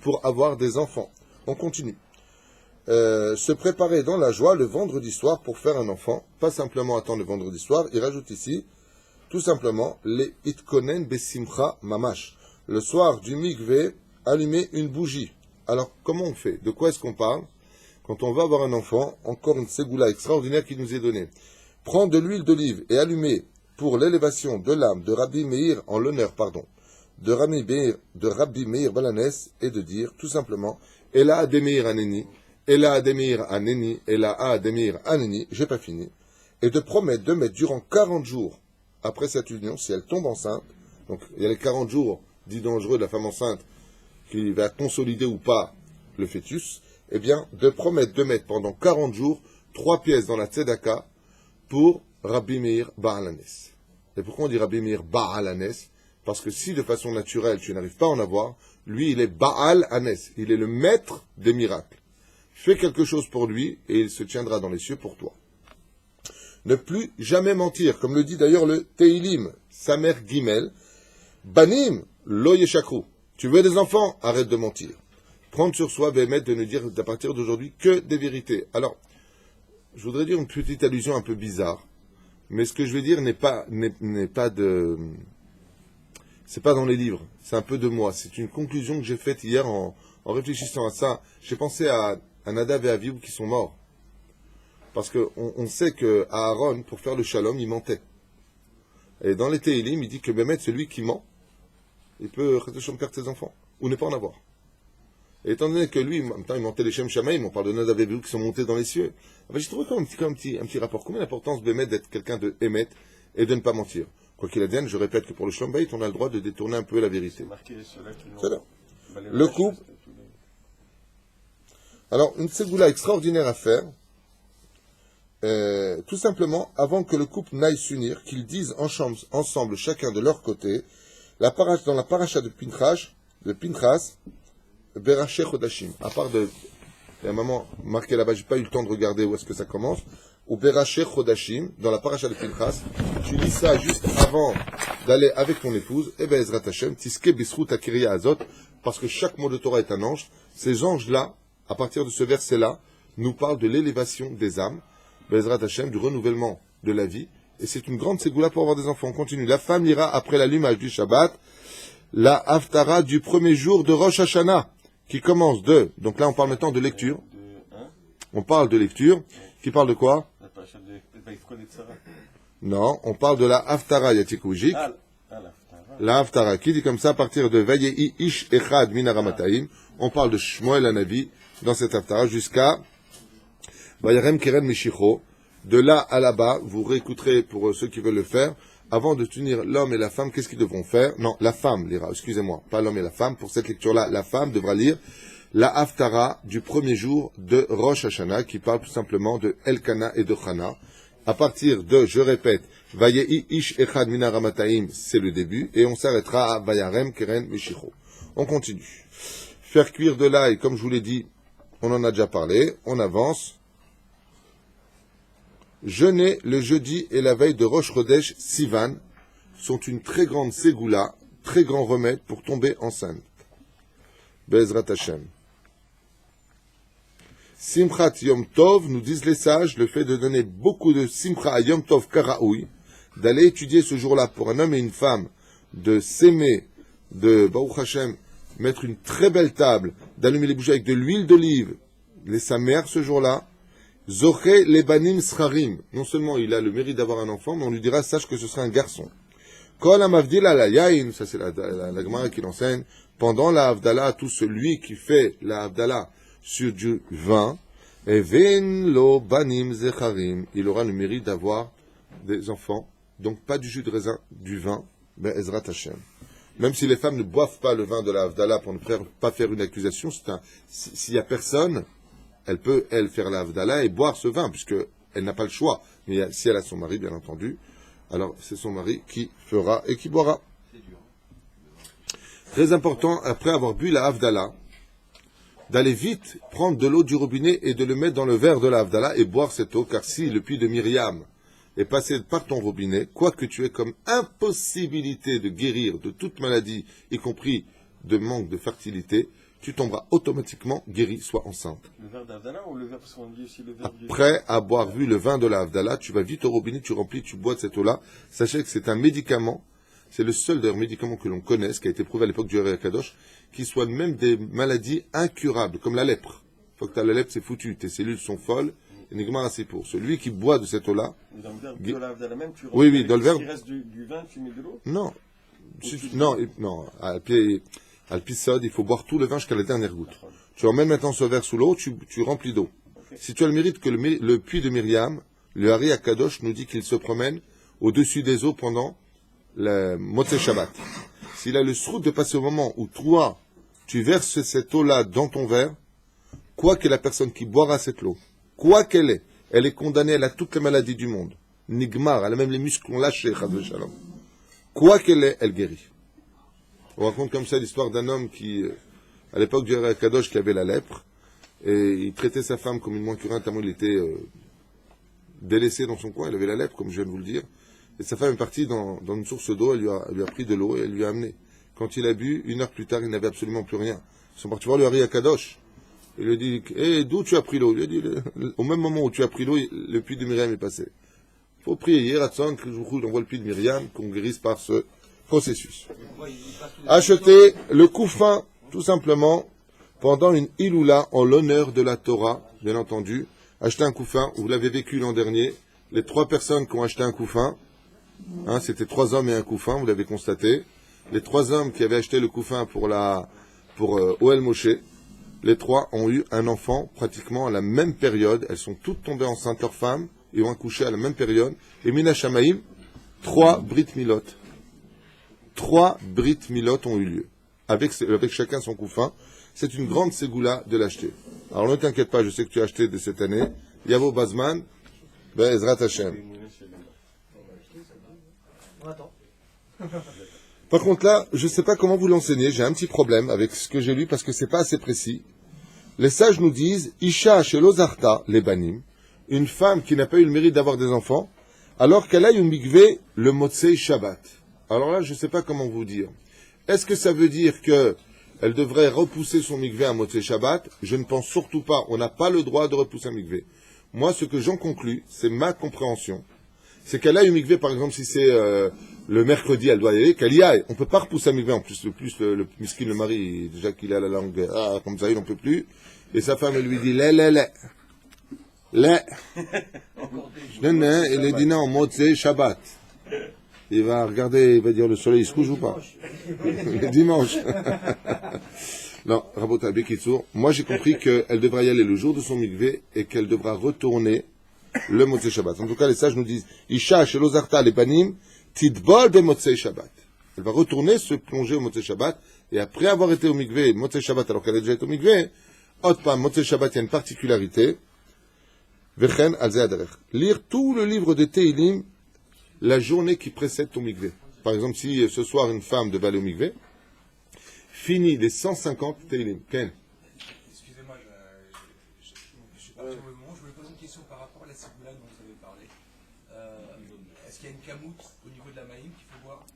Speaker 1: pour avoir des enfants. On continue. Se préparer dans la joie le vendredi soir pour faire un enfant, pas simplement attendre le vendredi soir, il rajoute ici, tout simplement, les itkonen besimcha mamash. Le soir du mikvé, allumer une bougie. Alors, comment on fait? De quoi est-ce qu'on parle? Quand on va avoir un enfant, encore une ségoula extraordinaire qui nous est donnée. Prends de l'huile d'olive et allumer pour l'élévation de l'âme de Rabbi Meir, en l'honneur, de Rabbi Meir Balanès, et de dire, tout simplement, Ela Ademir Aneni, Ela Ademir Aneni, Ela Ademir Aneni, j'ai pas fini, et de promettre de mettre durant 40 jours, après cette union, si elle tombe enceinte, donc il y a les 40 jours dits dangereux de la femme enceinte, qui va consolider ou pas le fœtus, eh bien, de promettre de mettre pendant 40 jours 3 pièces dans la tzedaka pour Rabbi Meir Baalanes. Et pourquoi on dit Rabbi Meir Baalanes? Parce que si de façon naturelle tu n'arrives pas à en avoir, lui il est Baal Hanes, il est le maître des miracles. Fais quelque chose pour lui et il se tiendra dans les cieux pour toi. Ne plus jamais mentir, comme le dit d'ailleurs le Teilim, sa mère Gimel, Banim lo yeshakru. Tu veux des enfants? Arrête de mentir. Prendre sur soi, Bémet, de ne dire à partir d'aujourd'hui que des vérités. Alors, je voudrais dire une petite allusion un peu bizarre, mais ce que je vais dire n'est pas c'est pas dans les livres, c'est un peu de moi. C'est une conclusion que j'ai faite hier en réfléchissant à ça. J'ai pensé à Nadav et Avihu qui sont morts. Parce qu'on sait que Aaron, pour faire le shalom, il mentait. Et dans les Téhilim, il dit que Bémet, celui qui ment, il peut perdre ses enfants, ou ne pas en avoir. Et étant donné que lui, en même temps, il mentait les Shem Shamaim, on parle de Nadav et Avihu qui sont montés dans les cieux. Ben, j'ai trouvé comme un petit rapport. Combien d'importance Bémet d'être quelqu'un de Hémet et de ne pas mentir? Quoi qu'il advienne, je répète que pour le Shalom Bayit, on a le droit de détourner un peu la vérité. C'est là. Le couple. Alors, une ségoula extraordinaire à faire. Tout simplement, avant que le couple n'aille s'unir, qu'ils disent ensemble, chacun de leur côté, dans la paracha de Pinchas, Beraché Chodashim. À part il y a un moment marqué là-bas, j'ai pas eu le temps de regarder où est-ce que ça commence, ou Beraché Chodashim, dans la paracha de Pinchas, tu lis ça juste avant d'aller avec ton épouse, et ben Ezrat Hashem, Tiske Bisrut Akiria Azot, parce que chaque mot de Torah est un ange. Ces anges-là, à partir de ce verset-là, nous parlent de l'élévation des âmes, Bezrat Hashem, du renouvellement de la vie, et c'est une grande ségoula pour avoir des enfants. On continue. La femme ira après l'allumage du Shabbat, la Haftara du premier jour de Rosh Hashanah, qui commence de... Donc là, on parle maintenant de lecture. On parle de lecture. Qui parle de quoi? Non, on parle de la Haftara Yatikoujik. La Haftara, qui dit comme ça, à partir de Vayehi Ish Echad Minaramataim, on parle de Shmuel Hanavi dans cette Haftara jusqu'à Vayarem Keren Mishicho. De là à là-bas, vous réécouterez pour ceux qui veulent le faire. Avant de tenir l'homme et la femme, qu'est-ce qu'ils devront faire? Non, la femme lira, excusez-moi, pas l'homme et la femme. Pour cette lecture-là, la femme devra lire la Haftara du premier jour de Rosh Hashanah, qui parle tout simplement de Elkana et de Chana. À partir de, je répète, Vayehi Ish Echad Mina Ramataim, c'est le début, et on s'arrêtera à Vayarem Keren Mishicho. On continue. Faire cuire de l'ail, comme je vous l'ai dit, on en a déjà parlé, on avance. Jeûner le jeudi et la veille de Rosh Chodesh Sivan sont une très grande ségoula, très grand remède pour tomber enceinte. Be'ezrat Hashem. Simchat Yom Tov, nous disent les sages, le fait de donner beaucoup de Simcha à Yom Tov Karaoui, d'aller étudier ce jour-là pour un homme et une femme, de s'aimer, de Baruch Hashem, mettre une très belle table, d'allumer les bougies avec de l'huile d'olive, les sa mère ce jour-là, Zoché lebanim scharim. Non seulement il a le mérite d'avoir un enfant, mais on lui dira, sache que ce sera un garçon. Kol amavdil ala yain, ça c'est la Gemara qui l'enseigne, pendant la Havdalah, tout celui qui fait la Havdalah sur du vin, Even lo banim zecharim, il aura le mérite d'avoir des enfants, donc pas du jus de raisin, du vin, mais Ezrat Hashem. Même si les femmes ne boivent pas le vin de la Havdalah pour ne pas faire une accusation, s'il y a personne, elle peut, elle, faire la Havdalah et boire ce vin, puisqu'elle n'a pas le choix. Mais si elle a son mari, bien entendu, alors c'est son mari qui fera et qui boira. Très important, après avoir bu la Havdalah, d'aller vite prendre de l'eau du robinet et de le mettre dans le verre de la Havdalah et boire cette eau, car si le puits de Myriam est passé par ton robinet, quoi que tu aies comme impossibilité de guérir de toute maladie, y compris de manque de fertilité, tu tomberas automatiquement guéri, soit enceinte.
Speaker 2: Le verre d'Havdalah ou le verre, parce qu'on dit aussi le verre
Speaker 1: Après avoir vu le vin de la Havdalah, tu vas vite au robinet, tu remplis, tu bois de cette eau-là. Sachez que c'est un médicament, c'est le seul d'ailleurs médicament que l'on connaisse, qui a été prouvé à l'époque du Hari Akadosh, qui soigne même des maladies incurables, comme la lèpre. Une fois que tu as la lèpre, c'est foutu, tes cellules sont folles. Enigma, c'est pour celui qui boit de cette eau-là.
Speaker 2: Dans le verre de la Havdalah même, tu
Speaker 1: oui, dans le verre.
Speaker 2: S'il reste du vin, tu mets de l'eau?
Speaker 1: Non. Non. Al-Pisod, il faut boire tout le vin jusqu'à la dernière goutte. Tu emmènes maintenant ce verre sous l'eau, tu remplis d'eau. Okay. Si tu as le mérite que le puits de Myriam, le Hari Akadosh nous dit qu'il se promène au-dessus des eaux pendant le Motzei Shabbat. S'il a le srout de passer au moment où toi, tu verses cette eau-là dans ton verre, quoi que la personne qui boira cette eau, quoi qu'elle est, elle est condamnée, elle a toutes les maladies du monde. Nigmar, elle a même les muscles qu'on lâché, Chaz v'Shalom. Quoi qu'elle est, elle guérit. On raconte comme ça l'histoire d'un homme qui, à l'époque du Hari Akadosh, qui avait la lèpre, et il traitait sa femme comme une moins curinte, tellement il était délaissé dans son coin, il avait la lèpre, comme je viens de vous le dire, et sa femme est partie dans une source d'eau, elle lui a pris de l'eau et elle lui a amené. Quand il a bu, 1 heure plus tard, il n'avait absolument plus rien. Ils sont partis voir le Hari Akadosh. Il lui dit, d'où tu as pris l'eau? Il lui a dit, au même moment où tu as pris l'eau, le puits de Myriam est passé. Il faut prier, Yeratzon, que je vous envoie le puits de Myriam, qu'on guérisse par ce processus. Acheter le couffin, tout simplement, pendant une Iloula en l'honneur de la Torah, bien entendu. Acheter un couffin, vous l'avez vécu l'an dernier, les 3 personnes qui ont acheté un couffin, c'était 3 hommes et un couffin, vous l'avez constaté. Les 3 hommes qui avaient acheté le couffin pour Ohel Moshe, les 3 ont eu un enfant pratiquement à la même période. Elles sont toutes tombées enceintes, leurs femmes, et ont accouché à la même période. Et Mina Shamaïm, 3 Brit Milot. 3 Brit Milot ont eu lieu, avec chacun son couffin. C'est une grande ségoula de l'acheter. Alors ne t'inquiète pas, je sais que tu as acheté de cette année. Yavo Bazman, Ezrat Hashem. Par contre là, je ne sais pas comment vous l'enseigner, j'ai un petit problème avec ce que j'ai lu parce que c'est pas assez précis. Les sages nous disent, Isha Shelozarta, les banim, une femme qui n'a pas eu le mérite d'avoir des enfants, alors qu'elle aille au mikvé le Motzei Shabbat. Alors là, je ne sais pas comment vous dire. Est-ce que ça veut dire qu'elle devrait repousser son mikvé à Motzei Shabbat? Je ne pense surtout pas. On n'a pas le droit de repousser un mikvé. Moi, ce que j'en conclus, c'est ma compréhension. C'est qu'elle aille au mikvé, par exemple, si c'est le mercredi, elle doit y aller, qu'elle y aille. On peut pas repousser un mikvé. En plus, le miskin, le mari, déjà qu'il a la langue, comme ça, il n'en peut plus. Et sa femme, elle lui dit, lait. Non, il est dit non, Motzei Shabbat. Il va regarder, il va dire le soleil il se couche ou pas. Le dimanche. Non, Rabota Bekitsour, moi j'ai compris qu'elle devra y aller le jour de son mikvé et qu'elle devra retourner le Motzei Shabbat. En tout cas, les sages nous disent, Isha Shelozarta le Banim, Tidbol be Motzei Shabbat. Elle va retourner se plonger au Motzei Shabbat et après avoir été au mikvé, Motzei Shabbat alors qu'elle a déjà été au mikvé, Otpam, Motzei Shabbat, il y a une particularité. Vechen al Zehaderech. Lire tout le livre de Teilim la journée qui précède ton mikvé. Par exemple, si ce soir une femme devait aller au mikvé, finit les 150 Teilim. Ken?
Speaker 4: Excusez-moi, je suis parti au moment. Je voulais poser une question par rapport à la Ségoula dont vous avez parlé. Est-ce qu'il y a une camoute au niveau de la maïm qu'il faut boire?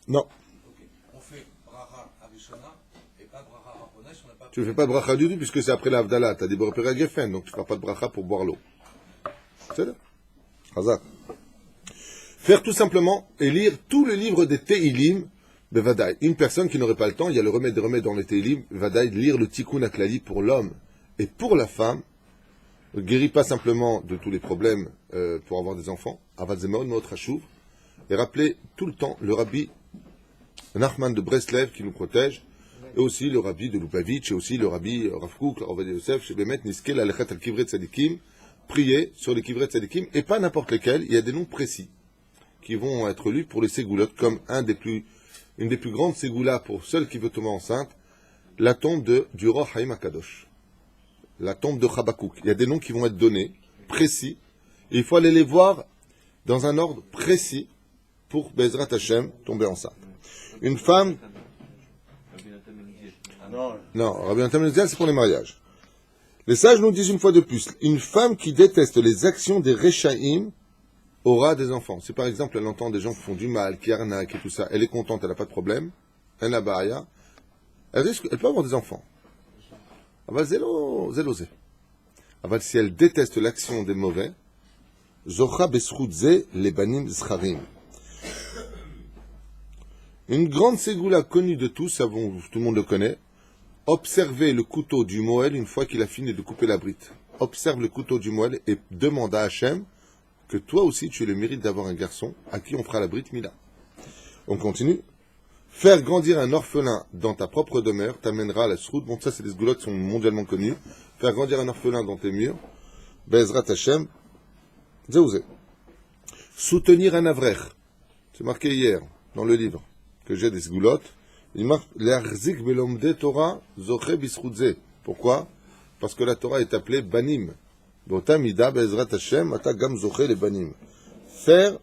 Speaker 1: Non.
Speaker 4: Okay. On fait bracha arishona et pas bracha arachona si on n'a pas...
Speaker 1: Tu ne fais pas de bracha du tout puisque c'est après l'Avdallah. Tu as des borpères à Geffen, donc tu ne feras pas de bracha pour boire l'eau. C'est là. Hazak. Faire tout simplement et lire tout le livre des Teilim, Bevadaï. Une personne qui n'aurait pas le temps, il y a le remède des remèdes dans les Teilim, Bevadaï, lire le Tikkun Aklali pour l'homme et pour la femme, ne guérit pas simplement de tous les problèmes pour avoir des enfants, Avadzemon, notre Hachouv, et rappelez tout le temps le rabbi Nachman de Breslev qui nous protège, et aussi le rabbi de Lubavitch, et aussi le rabbi Rav Kook, Rav Yosef, chez Bemet, Niskel, Alechat al-Kivret Tzadikim, prier sur les Kivret Tzadikim, et pas n'importe lesquels, il y a des noms précis qui vont être lus pour les ségoulottes, comme une des plus grandes ségoulas pour celle qui veut tomber enceinte, la tombe du Roi Haïm Akadosh, la tombe de Chabakouk. Il y a des noms qui vont être donnés, précis, et il faut aller les voir dans un ordre précis pour Bezrat Hashem tomber enceinte. Une femme... Non, Rabbi Natan Ben Uziel, c'est pour les mariages. Les sages nous disent une fois de plus, une femme qui déteste les actions des Rechaïm aura des enfants. Si par exemple elle entend des gens qui font du mal, qui arnaquent et tout ça, elle est contente, elle n'a pas de problème, elle n'a pas rien, elle peut avoir des enfants. Aval zélosé. Aval si elle déteste l'action des mauvais, Zocha besroudze les banim zcharim. Une grande ségoula connue de tous, tout le monde le connaît, observez le couteau du Moël une fois qu'il a fini de couper la brite. Observe le couteau du Moël et demande à Hachem que toi aussi tu aies le mérite d'avoir un garçon à qui on fera la brite Mila. On continue. Faire grandir un orphelin dans ta propre demeure t'amènera à la sroud. Bon, ça c'est des sgoulottes qui sont mondialement connues. Faire grandir un orphelin dans tes murs. Bezrat Hachem. Zéouzé. Soutenir un avrer. C'est marqué hier dans le livre que j'ai des sgoulottes. Il marque l'Arzik Belomde Torah Zoche Bisroudze. Pourquoi? Parce que la Torah est appelée Banim. Botamida Bezrat Hashem Ata Gam Zoche les Banim. Faire.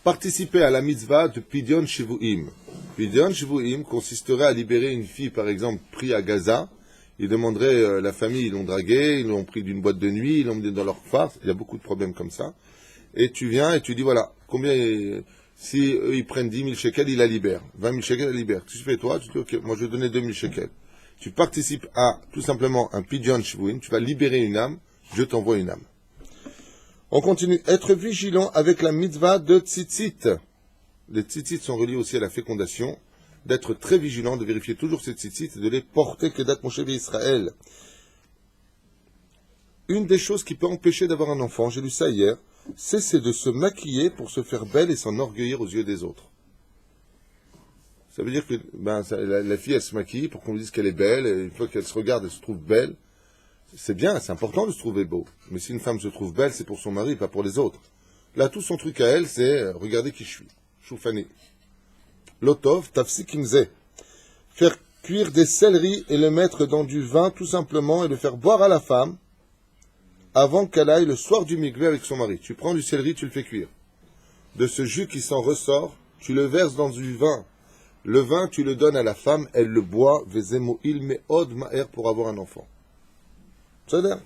Speaker 1: Participer à la mitzvah de Pidyon Shivuim. Pidyon Shivuim consisterait à libérer une fille, par exemple, prise à Gaza. Ils demanderaient, la famille, ils l'ont draguée, ils l'ont pris d'une boîte de nuit, ils l'ont emmené dans leur farce. Il y a beaucoup de problèmes comme ça. Et tu viens et tu dis, voilà, combien, si eux, ils prennent 10 000 shekels, ils la libèrent. 20 000 shekels, ils la libèrent. Tu fais toi, tu dis, ok, moi je vais donner 2 000 shekels. Tu participes à, tout simplement, un Pidyon Shivuim, tu vas libérer une âme, je t'envoie une âme. On continue. Être vigilant avec la mitzvah de tzitzit. Les tzitzit sont reliés aussi à la fécondation. D'être très vigilant, de vérifier toujours ces tzitzit et de les porter que date mon chef Israël. Une des choses qui peut empêcher d'avoir un enfant, j'ai lu ça hier, c'est de se maquiller pour se faire belle et s'enorgueillir aux yeux des autres. Ça veut dire que la fille, elle se maquille pour qu'on lui dise qu'elle est belle, et une fois qu'elle se regarde, elle se trouve belle. C'est bien, c'est important de se trouver beau. Mais si une femme se trouve belle, c'est pour son mari, pas pour les autres. Là, tout son truc à elle, c'est regardez qui je suis. Choufani. Lotov, tafsikimze. Faire cuire des céleris et le mettre dans du vin, tout simplement, et le faire boire à la femme avant qu'elle aille le soir du mikvé avec son mari. Tu prends du céleri, tu le fais cuire. De ce jus qui s'en ressort, tu le verses dans du vin. Le vin, tu le donnes à la femme, elle le boit, vezemo il me'od ma'er pour avoir un enfant. C'est-à-dire,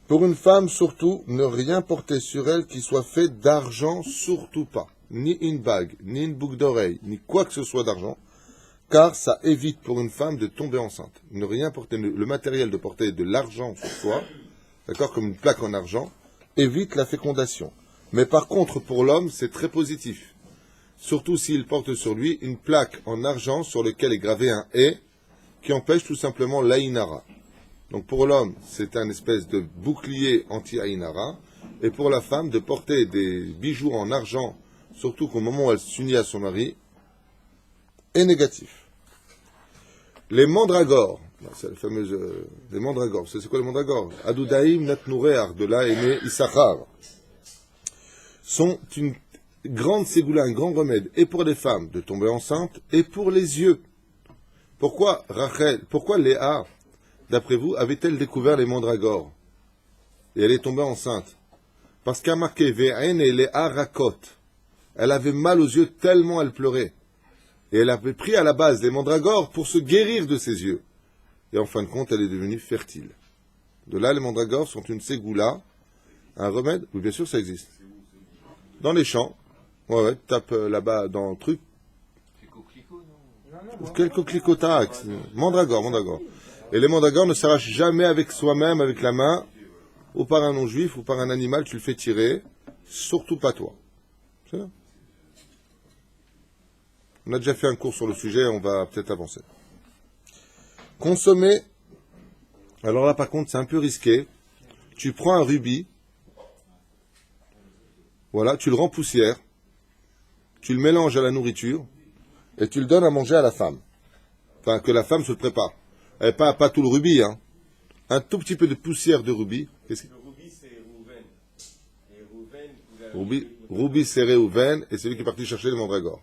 Speaker 1: pour une femme surtout, ne rien porter sur elle qui soit fait d'argent, surtout pas. Ni une bague, ni une boucle d'oreille, ni quoi que ce soit d'argent, car ça évite pour une femme de tomber enceinte. Ne rien porter, le matériel de porter de l'argent sur soi, d'accord, comme une plaque en argent, évite la fécondation. Mais par contre, pour l'homme, c'est très positif. Surtout s'il porte sur lui une plaque en argent sur laquelle est gravé un « et » qui empêche tout simplement l'Aïnara. Donc pour l'homme, c'est un espèce de bouclier anti-Aïnara. Et pour la femme, de porter des bijoux en argent, surtout qu'au moment où elle s'unit à son mari, est négatif. Les mandragores, c'est la fameuse... les mandragores, c'est quoi les mandragores? Adoudaïm natnourear, de là est né Issachar, sont une grande ségoula, un grand remède, et pour les femmes de tomber enceinte, et pour les yeux. Pourquoi Léa, d'après vous, avait-elle découvert les mandragores? Et elle est tombée enceinte. Parce qu'à marqué Ve'en et Léa rakot. Elle avait mal aux yeux tellement elle pleurait. Et elle avait pris à la base les mandragores pour se guérir de ses yeux. Et en fin de compte, elle est devenue fertile. De là, les mandragores sont une ségoula, un remède. Oui, bien sûr, ça existe. Dans les champs. Ouais, tape là-bas dans le truc.
Speaker 3: C'est coquelicot, non?
Speaker 1: Quel coquelicot mandragore. Et les mandragores ne s'arrachent jamais avec soi-même, avec la main, ou par un non-juif, ou par un animal, tu le fais tirer. Surtout pas toi. C'est ça. On a déjà fait un cours sur le sujet, on va peut-être avancer. Consommer. Alors là, par contre, c'est un peu risqué. Tu prends un rubis. Voilà, tu le rends poussière. Tu le mélanges à la nourriture. Et tu le donnes à manger à la femme. Enfin, que la femme se le prépare. Et pas tout le rubis, hein. Un tout petit peu de poussière de rubis.
Speaker 2: Le rubis, c'est Rouven. Et
Speaker 1: Rubis, c'est Réhouven. Et c'est lui qui est parti chercher les mandragores.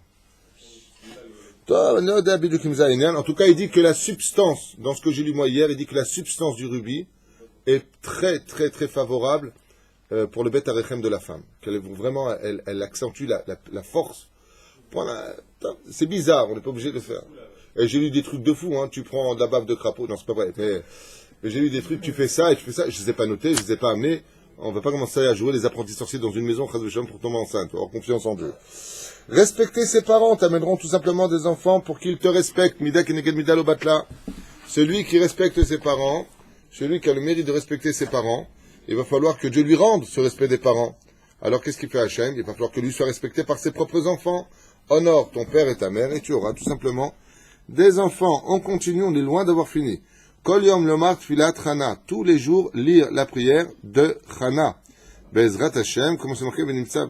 Speaker 1: En tout cas, il dit que la substance, dans ce que j'ai lu moi hier, il dit que la substance du rubis est très, très, très favorable pour le beth harechem de la femme. Qu'elle vraiment, elle accentue la force. C'est bizarre, on n'est pas obligé de le faire. Et j'ai lu des trucs de fou, hein. Tu prends de la bave de crapaud, non, c'est pas vrai. Mais j'ai lu des trucs, tu fais ça et tu fais ça. Je ne les ai pas notés, je ne les ai pas amenés. On ne va pas commencer à jouer les apprentis sorciers dans une maison, pour tomber enceinte, avoir confiance en Dieu. Respecter ses parents t'amèneront tout simplement des enfants pour qu'ils te respectent. Mida keneged mida lo batla. Celui qui respecte ses parents, celui qui a le mérite de respecter ses parents, il va falloir que Dieu lui rende ce respect des parents. Alors qu'est-ce qu'il fait Hachem? Il va falloir que lui soit respecté par ses propres enfants. Honore ton père et ta mère et tu auras tout simplement des enfants. On continue, on est loin d'avoir fini. Kol yom lomar tfilat Chana. Tous les jours, lire la prière de Chana. Bezrat Hashem, comment c'est marqué Benimtsa?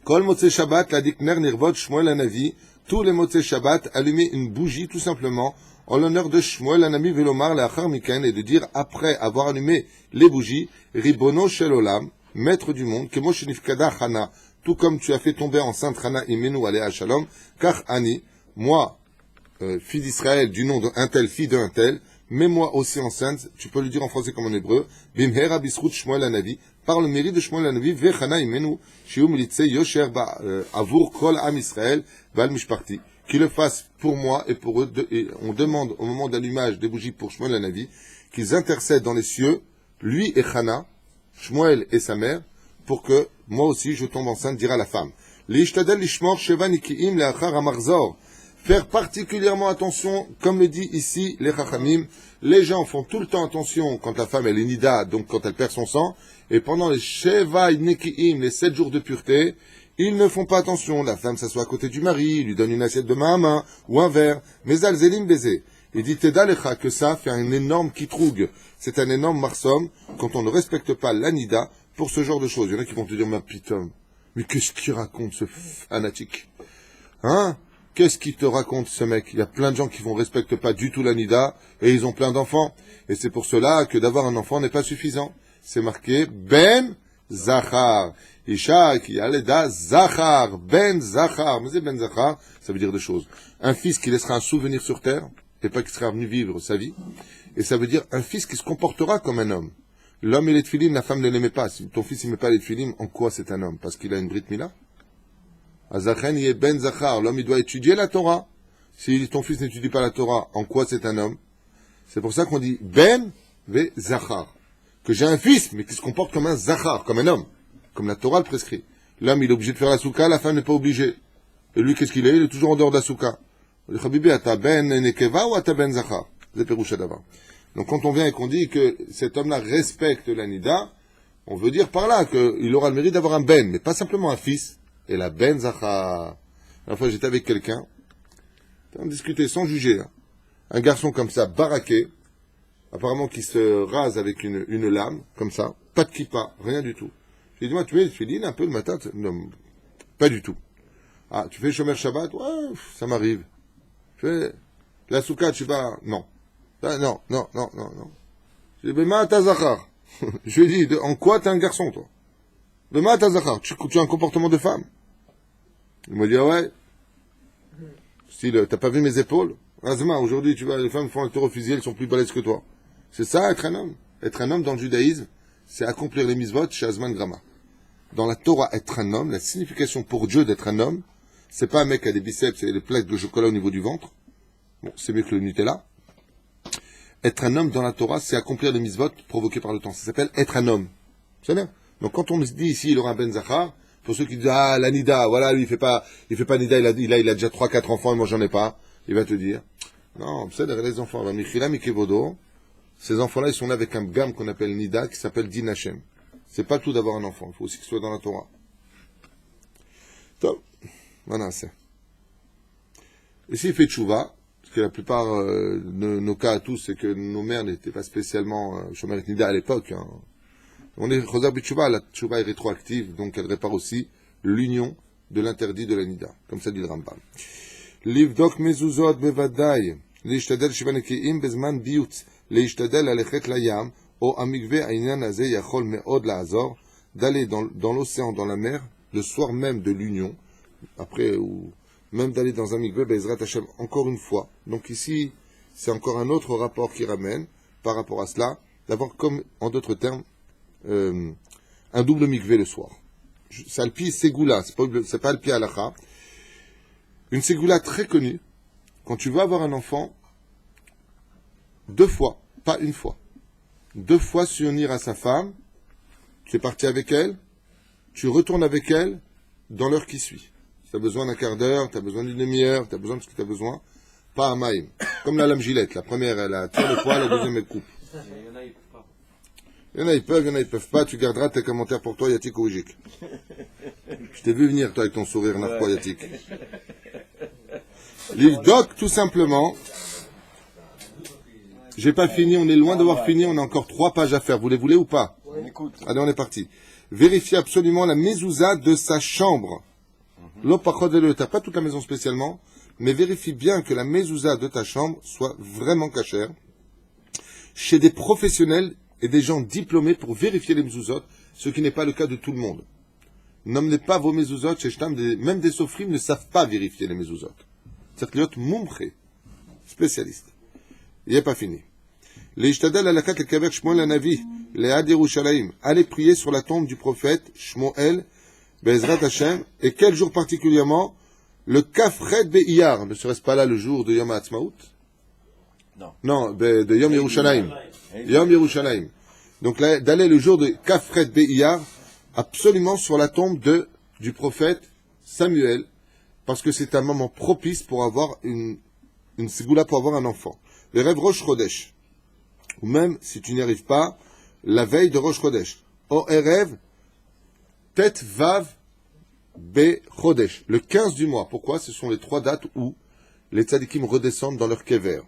Speaker 1: Kol Motzei Shabbat, la dikner nirvot Shmuel Hanavi. Tous les Motzei Shabbat, allumer une bougie tout simplement en l'honneur de Shmuel Hanavi Velomar Leachar Miken et de dire après avoir allumé les bougies, Ribono Shel Olam, maître du monde, Kemo Shenifkada Chana, tout comme tu as fait tomber enceinte Chana Imenu Alea Shalom, car Ani, moi, fille d'Israël du nom d'un tel, fille d'un tel, mais moi aussi enceinte, tu peux le dire en français comme en hébreu, Bimhera Bisrut Shmuel Hanavi, par le mérite de Shmuel Hanavi, Vechana Imenu, Shiu Militse Yosher Avour Kol Am Israël, Bal Mishparti, qu'il le fasse pour moi et pour eux, et on demande au moment d'allumage des bougies pour Shmuel Hanavi, qu'ils intercèdent dans les cieux, lui et Chana, Shmuel et sa mère, pour que moi aussi je tombe enceinte, dira la femme. L'ishtadel lishmor sheva nikiim leachar hamarzor. Faire particulièrement attention, comme le dit ici les Chachamim, les gens font tout le temps attention quand la femme elle est nida, donc quand elle perd son sang, et pendant les sheva nikiim, les 7 jours de pureté, ils ne font pas attention. La femme s'assoit à côté du mari, lui donne une assiette de main à main, ou un verre, mais alzelim baiser. Il dit Teda lecha que ça fait un énorme kitrougue. C'est un énorme marsom quand on ne respecte pas l'anida pour ce genre de choses. Il y en a qui vont te dire, ma pitom, mais qu'est-ce qu'il raconte ce fanatique? Hein? Qu'est-ce qu'il te raconte ce mec? Il y a plein de gens qui ne respectent pas du tout l'anida et ils ont plein d'enfants. Et c'est pour cela que d'avoir un enfant n'est pas suffisant. C'est marqué Ben Zachar. Isha qui a l'eda Zachar. Ben Zachar. Mais c'est Ben Zachar, ça veut dire deux choses. Un fils qui laissera un souvenir sur terre et pas qui sera venu vivre sa vie. Et ça veut dire un fils qui se comportera comme un homme. L'homme et les tfilim, la femme ne l'aimait pas. Si ton fils n'aimait pas les tfilim, en quoi c'est un homme? Parce qu'il a une brit mila? Azachen y est ben zachar. L'homme, il doit étudier la Torah. Si ton fils n'étudie pas la Torah, en quoi c'est un homme? C'est pour ça qu'on dit ben ve zachar. Que j'ai un fils, mais qui se comporte comme un zachar, comme un homme. Comme la Torah le prescrit. L'homme, il est obligé de faire la souka, la femme n'est pas obligée. Et lui, qu'est-ce qu'il est? Il est toujours en dehors de la souka. Le Chabibi, ata ben nekeva ou ata ben zachar? C'est Péroucha d'abord. Donc quand on vient et qu'on dit que cet homme-là respecte l'anida, On veut dire par là qu'il aura le mérite d'avoir un ben, mais pas simplement un fils. Et la ben zachar. La fois, j'étais avec quelqu'un, on discutait sans juger. Hein. Un garçon comme ça, baraqué, apparemment qui se rase avec une lame, comme ça, pas de kippa, rien du tout. J'ai dit, moi, tu fais l'île un peu le matin? Non, pas du tout. Ah, tu fais Shomer Shabbat? Ouais, ça m'arrive. Tu fais la soukha, tu vas? Non. Ah, non. J'ai dit, Bema Tazachar. Je lui ai dit, en quoi t'es un garçon, toi? Bema Tazachar, tu as un comportement de femme. Il m'a dit, ah ouais. Style, t'as pas vu mes épaules? Azma, aujourd'hui, tu vois, les femmes font un tour au fusil, elles sont plus balèzes que toi. C'est ça, être un homme. Être un homme dans le judaïsme, c'est accomplir les mitzvot chez Azman Grama. Dans la Torah, être un homme, la signification pour Dieu d'être un homme, c'est pas un mec qui a des biceps et des plaques de chocolat au niveau du ventre. Bon, c'est mieux que le Nutella. Être un homme dans la Torah, c'est accomplir les mitzvot provoqués par le temps. Ça s'appelle être un homme. C'est bien. Donc quand on dit ici, il aura un Ben Zachar, pour ceux qui disent, ah, la Nida, voilà, lui, il fait pas Nida, il a déjà 3-4 enfants et moi j'en ai pas. Il va te dire, non, c'est les enfants, Michila, Mikevodo, ces enfants-là, ils sont là avec un gamme qu'on appelle Nida, qui s'appelle Din Hashem. C'est pas tout d'avoir un enfant, il faut aussi qu'il soit dans la Torah. Top. Voilà, c'est. Et s'il fait tchouva, parce que la plupart de nos cas à tous, c'est que nos mères n'étaient pas spécialement Shomer et Nida à l'époque. Hein. On est Choser B'Tchouva, la tchouva est rétroactive, donc elle répare aussi l'union de l'interdit de la Nida. Comme ça dit le Rambam. לבדוק מזוזות בוודאי, להשתדל שבעה נקיים בזמן ביוץ, להשתדל ללכת לים, או המקווה, העניין הזה יכול מאוד לעזור, d'aller dans l'océan, dans la mer, le soir même de l'union, après, ou même d'aller dans un mikveh, Bezrat Hashem, encore une fois. Donc ici, c'est encore un autre rapport qui ramène, par rapport à cela, d'avoir comme, en d'autres termes, un double mikveh le soir. C'est Alpi Ségoula, c'est pas Alpi Halacha. Une ségoula très connue, quand tu veux avoir un enfant, 2 fois, pas une fois, 2 fois s'unir à sa femme, tu es parti avec elle, tu retournes avec elle dans l'heure qui suit. Si tu as besoin d'un quart d'heure, tu as besoin d'une demi-heure, tu as besoin de ce que tu as besoin, pas un maïm. Comme la lame gilette, la première elle tire le poil, la deuxième elle coupe. Il y en a, ils peuvent, il y en a, ils peuvent pas. Tu garderas tes commentaires pour toi, Yatik ou Ujik. Je t'ai vu venir, toi, avec ton sourire narquois, Yatik. L'Ivdok, tout simplement. J'ai pas fini, on est loin d'avoir fini, on a encore 3 pages à faire. Vous les voulez ou pas? Allez, on est parti. Vérifiez absolument la mezouza de sa chambre. L'opachot de l'Etat, pas toute la maison spécialement, mais vérifie bien que la mezouza de ta chambre soit vraiment cachère. Chez des professionnels et des gens diplômés pour vérifier les mezuzot, ce qui n'est pas le cas de tout le monde. N'emmenez pas vos mezuzot chez Shtam, même des sofrim ne savent pas vérifier les mezuzot. C'est-à-dire להיות מומחה, spécialiste. Il n'est pas fini. להשתדל ללקט לקבר שמואל הנביא ליד ירושלים. Allez prier sur la tombe du prophète Shmuel Bezrat Hashem. Et quel jour particulièrement? Le Kafret Be'iyar. Ne serait-ce pas là le jour de Yom HaAtzmaut? Non, de Yom Yerushalayim. Yom Yerushalayim. Donc là, d'aller le jour de Kafret Be'iyar, absolument sur la tombe du prophète Samuel, parce que c'est un moment propice pour avoir une ségoula, pour avoir un enfant. Le rêve Rosh Chodesh. Ou même, si tu n'y arrives pas, la veille de Rosh Chodesh. O Erev, Tet Vav Be Chodesh. Le 15 du mois. Pourquoi? Ce sont les 3 dates où les tzadikim redescendent dans leur kever.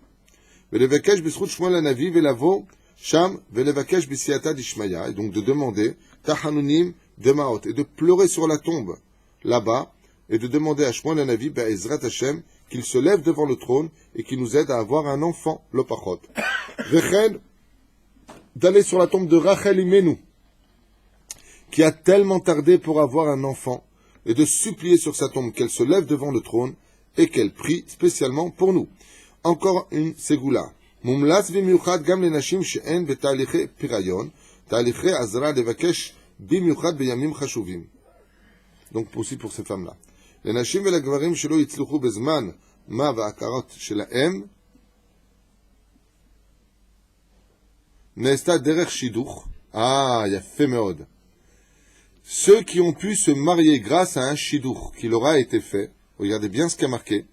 Speaker 1: Velevakesh Bisrut Shmuel Hanavi Velavo Sham Velevakesh Bisiata d'Ishmaya. Et donc de demander Tahanunim de Maot. Et de pleurer sur la tombe là-bas. Et de demander à Shmuel Hanavi, Be'ezrat Hashem, qu'il se lève devant le trône et qu'il nous aide à avoir un enfant, l'opachot. Vechen, d'aller sur la tombe de Rachel Imenu, qui a tellement tardé pour avoir un enfant, et de supplier sur sa tombe qu'elle se lève devant le trône et qu'elle prie spécialement pour nous. Encore une ségoula. Mumlas v'miuchad gam lenashim she'en betaliche pirayon, taliche azra levakesh b'miuchad b'yamim chashuvim. Donc aussi pour ces femmes-là. לנשים ולגברים שלא יצלחו בזמן מה וההכרות שלהם נעשתה דרך שידוך. יפה מאוד. Ceux qui ont pu se marier grâce à un shiduch qui leur a été fait, regardez bien ce qui est marqué,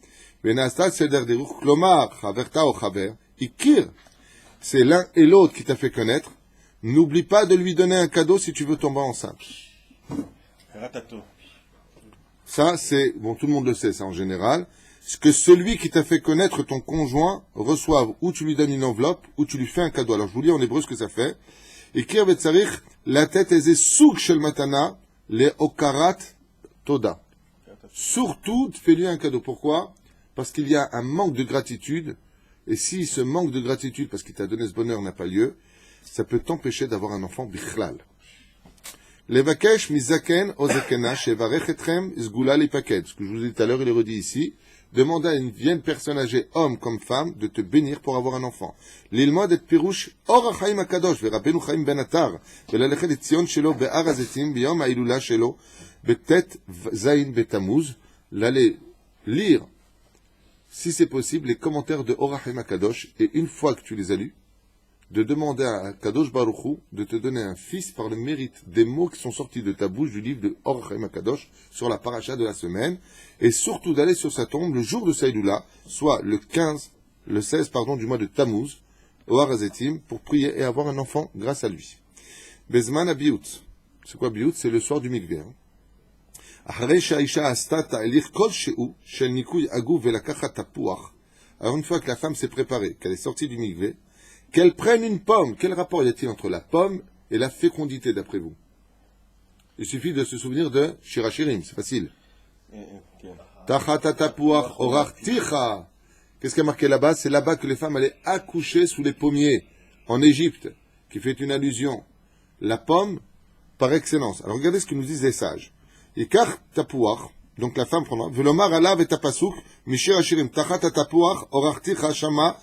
Speaker 1: ונעשתה סדר דירוך, כלומר, חברתה או חבר, הכיר, c'est l'un et l'autre qui t'a fait connaître, N'oublie pas de lui donner un cadeau si tu veux tomber enceinte.
Speaker 2: Ratato.
Speaker 1: Ça, c'est, bon, tout le monde le sait, ça en général, ce que celui qui t'a fait connaître ton conjoint reçoive, ou tu lui donnes une enveloppe, ou tu lui fais un cadeau. Alors je vous lis en hébreu ce que ça fait. Ekir betzarich, la tête est souk shel matana, les okarat toda. Surtout, fais-lui un cadeau. Pourquoi? Parce qu'il y a un manque de gratitude, et si ce manque de gratitude, parce qu'il t'a donné ce bonheur, n'a pas lieu, ça peut t'empêcher d'avoir un enfant bichlal. Levakesh mizaken ozekena shevarech etrem zgula lipaket. Ce que je vous ai dit tout à l'heure, il est redit ici. Demande à une vieille personne âgée, homme comme femme, de te bénir pour avoir un enfant. L'ilmod et pirouche or hachaim akadosh verabenu chaim ben atar velalechet et tzion shelo be'ar hazetim biyom ha'ilula shelo betet zayin betamuz. L'aller lire, si c'est possible, les commentaires de Or Hachaim Akadosh, et une fois que tu les as lus, de demander à Kadosh Baruch Hu de te donner un fils par le mérite des mots qui sont sortis de ta bouche du livre de Or Hachaim Akadosh sur la paracha de la semaine, et surtout d'aller sur sa tombe le jour de Saïdoula, soit le 16 du mois de Tammuz, au Har Hazetim, pour prier et avoir un enfant grâce à lui. Bezman Abiyut. C'est quoi Biyut? C'est le soir du mikveh. Alors une fois que la femme s'est préparée, qu'elle est sortie du mikveh, qu'elle prenne une pomme. Quel rapport y a-t-il entre la pomme et la fécondité, d'après vous? Il suffit de se souvenir de Shirachirim, c'est facile. Qu'est-ce qui a marqué là-bas? C'est là-bas que les femmes allaient accoucher sous les pommiers, en Égypte, qui fait une allusion. La pomme, par excellence. Alors regardez ce que nous disent les sages. Yikach tapuach, donc la femme prendra, velomar alav et tapasuk, mishir ashirim, tachat tapuach, orarticha shama,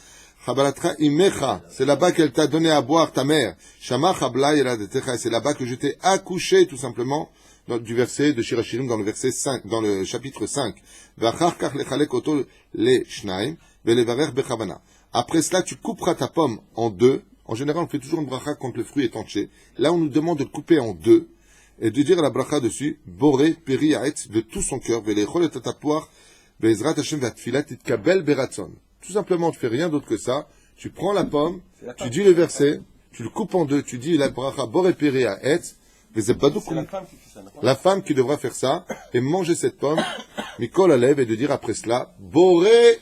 Speaker 1: chabalatra imecha, c'est là-bas qu'elle t'a donné à boire ta mère, shama chabla yeladetecha, c'est là-bas que je t'ai accouché, tout simplement, du verset de Shirachirim, dans le verset 5, dans le chapitre 5. Vachar kach lechalek oto le shnaim, velevarer bechavana. Après cela, tu couperas ta pomme en deux. En général, on fait toujours une bracha quand le fruit est entier. Là, on nous demande de le couper en deux. Et de dire la bracha dessus, Boré, Peri, Haetz, de tout son cœur, Velechol et Tatapoir, Bezrat Hashem, Vatfilat, Itkabel, Beratson. Tout simplement, tu fais rien d'autre que ça. Tu prends la pomme, tu dis le verset, tu le coupes en deux, tu dis la bracha, Boré, Peri, Haetz,
Speaker 2: C'est la femme qui fait ça,
Speaker 1: la femme qui devra faire ça, et manger cette pomme, Mikol Alev, et de dire après cela, Boré,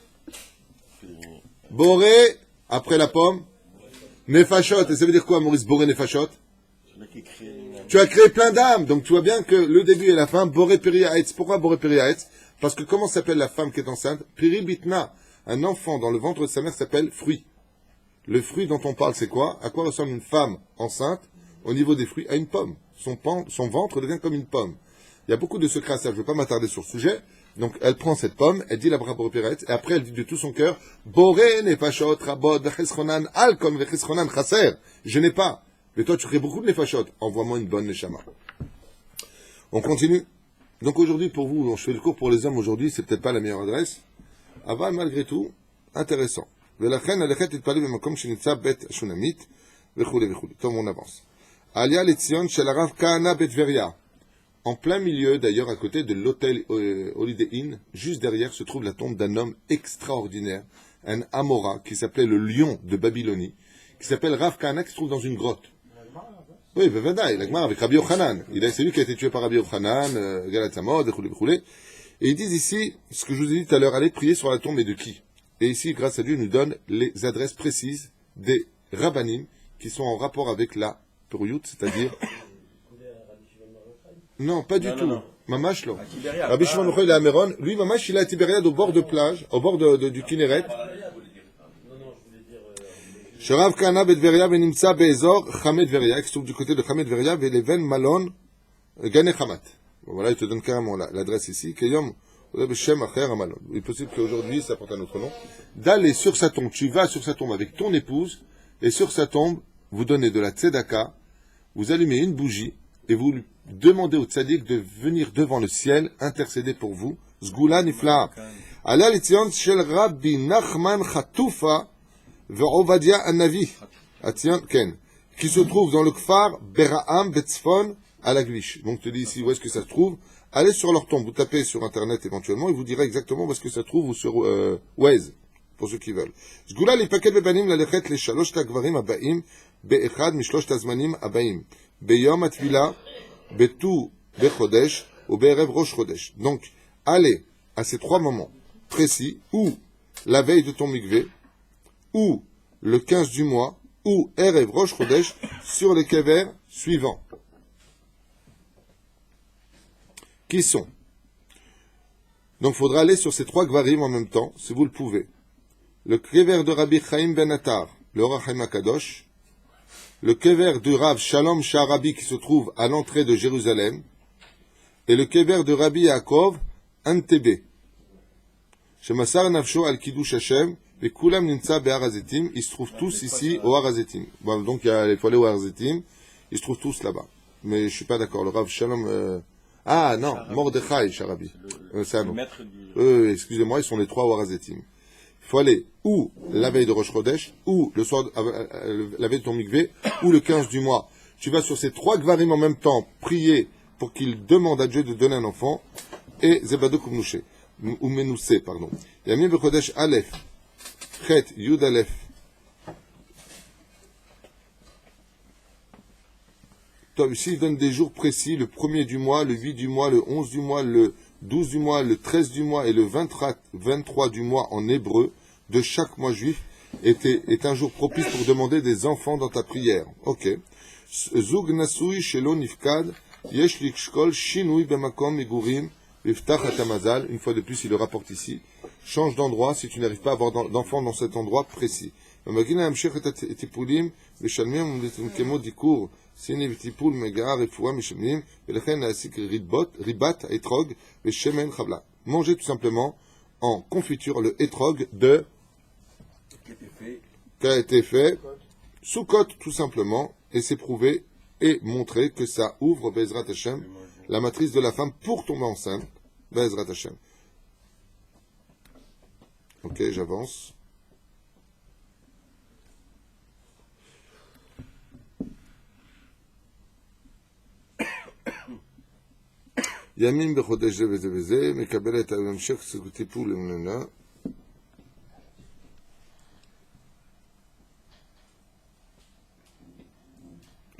Speaker 1: après la pomme, Nefashot. Et ça veut dire quoi, Maurice, Boré, Nefashot? Tu as créé plein d'âmes, donc tu vois bien que le début et la fin, Boré Peri Haetz. Pourquoi Boré Peri Haetz? Parce que comment s'appelle la femme qui est enceinte? Peri Bitna. Un enfant dans le ventre de sa mère s'appelle fruit. Le fruit dont on parle, c'est quoi? À quoi ressemble une femme enceinte au niveau des fruits? À une pomme. Son ventre devient comme une pomme. Il y a beaucoup de secrets à ça, je ne vais pas m'attarder sur ce sujet. Donc elle prend cette pomme, elle dit la bracha Boré Peri Haetz, et après elle dit de tout son cœur, Boré Nefashot Rabod Vecheschonan Alkom Vecheschonan Chaser. Je n'ai pas. Mais toi, tu crées beaucoup de nefashot. Envoie-moi une bonne neshama. On continue. Donc aujourd'hui, pour vous, je fais le cours pour les hommes aujourd'hui, c'est peut-être pas la meilleure adresse. Aval, malgré tout, intéressant. Velachen, alechet, et parler b'makom shenitza bet shunamit, vechule, vechule. Tom, on avance. Alia Letzion, shel Rav Kahana bet Veria. En plein milieu, d'ailleurs, à côté de l'hôtel Holiday Inn, juste derrière, se trouve la tombe d'un homme extraordinaire, un Amora, qui s'appelait le lion de Babylonie, qui s'appelle Rav Kahana, qui se trouve dans une grotte. Oui, Bevadaï, la Gemara avec Rabbi Yochanan. C'est lui qui a été tué par Rabbi Yochanan, Galat Samod, et ils disent ici, ce que je vous ai dit tout à l'heure, allez prier sur la tombe et de qui? Et ici, grâce à Dieu, il nous donne les adresses précises des rabbanim qui sont en rapport avec la Puriyut, c'est-à-dire... Non, pas du tout. Mamash, là. Rabbi Shimon Yochai, il est à Méron. Lui, Mamash, il est à Tibériade, au bord de plage, au bord du Kinneret. Sherav Kahana Betveria venimtsa be'ezor Chamet Veria, qui se trouve du côté de Chamet Veria, ve'leven Malon Gane Chamat. Bon, voilà, il te donne carrément l'adresse ici. Keyom Shem Acher Malon. Il est possible qu'aujourd'hui, ça porte un autre nom. D'aller sur sa tombe, tu vas sur sa tombe avec ton épouse, et sur sa tombe, vous donnez de la tzedaka, vous allumez une bougie, et vous lui demandez au tzaddik de venir devant le ciel, intercéder pour vous. Zgula Nifla. Ala Litzion Shel Rabbi Nachman Chatoufa, Ve'ovadia Anavi, Ken, qui se trouve dans le Kfar Beraam Betzfon à la Glish. Donc, je te dis ici où est-ce que ça se trouve. Allez sur leur tombe, vous tapez sur internet éventuellement, il vous dira exactement où est-ce que ça se trouve, ou sur Waze. pour ceux qui veulent. Sgula lipaket bebanim lalechet leshalosh tagvarim abaim be'echad mishlosh tazmanim abaim beyom atvila betu bechodesh ou be'erev rosh chodesh. Donc, allez à ces 3 moments précis, ou la veille de ton mikvé, ou le 15 du mois, ou erev rosh chodesh, sur les kever suivants. Qui sont? Donc, il faudra aller sur ces 3 gvarim en même temps, si vous le pouvez. Le kever de Rabbi Chaim Ben Attar, le Or HaChaim HaKadosh, le kever de Rav Shalom Sha'arabi qui se trouve à l'entrée de Jérusalem, et le kever de Rabbi Yaakov Antebe. Shemasar Nafsho al Kiddush Hashem, et Kulam Nimtza Be'ar HaZetim, ils se trouvent tous ici au Har HaZetim. Bon, donc il faut aller au Har HaZetim, ils se trouvent tous là-bas. Mais je suis pas d'accord, le Rav Shalom... Ah non, Mordechai Sha'arabi. C'est un nom. Excusez-moi, ils sont les 3 au Har HaZetim. Il faut aller ou la veille de Rosh Chodesh, ou le soir, la veille de ton mikvé, ou le 15 du mois. Tu vas sur ces 3 gvarim en même temps, prier pour qu'il demande à Dieu de donner un enfant, et Zebadou Kumnouche, ou Menoussé, pardon. Yamim Bechodesh Aleph, Chet, Yud Aleph. Ici, il donne des jours précis, le 1er du mois, le 8 du mois, le 11 du mois, le 12 du mois, le 13 du mois et le 23 du mois en hébreu de chaque mois juif est un jour propice pour demander des enfants dans ta prière. Ok. Zug nasui shelo nifkad yesh likshkol shinui bemakom migurim viftach hatamazal. Une fois de plus, il le rapporte ici. Change d'endroit si tu n'arrives pas à avoir d'enfants dans cet endroit précis. Magina amshech et tipulim veshalmim kemo dikur. Sini v'tipul mega refoua mishamim v'lechen la'asik ribat etrog v'shemen chavla. Manger tout simplement en confiture le etrog de qui a été fait sous côte tout simplement, et c'est prouvé et montré que ça ouvre Bezrat Hashem la matrice de la femme pour tomber enceinte. Bezrat Hashem. Ok, j'avance. ימים בחודש זה וזה וזה, מקבל את ההמשך טיפול למלנה.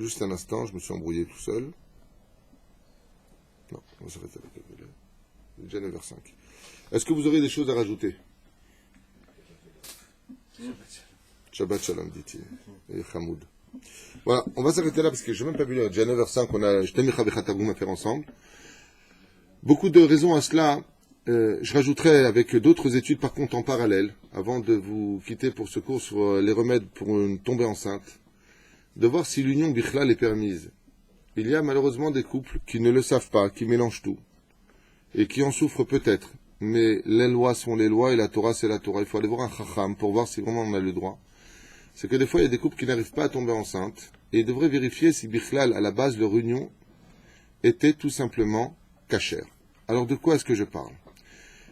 Speaker 1: Juste un instant, je me suis embrouillé tout seul. Non, on va s'arrêter avec le déjà 9h05. Est-ce que vous aurez des choses à rajouter? Shabbat Shalom, dit-il. Et Hamoud. Voilà, on va s'arrêter là parce que je n'ai même pas vu l'heure. Déjà 9h05, on a Jtemi Chabechatagum à faire ensemble. Beaucoup de raisons à cela. Je rajouterai avec d'autres études par contre en parallèle, avant de vous quitter pour ce cours sur les remèdes pour une tombée enceinte, de voir si l'union bichlal est permise. Il y a malheureusement des couples qui ne le savent pas, qui mélangent tout, et qui en souffrent peut-être. Mais les lois sont les lois et la Torah c'est la Torah. Il faut aller voir un chacham pour voir si vraiment on a le droit. C'est que des fois il y a des couples qui n'arrivent pas à tomber enceinte, et ils devraient vérifier si bichlal, à la base, leur union était tout simplement kasher. Alors de quoi est-ce que je parle?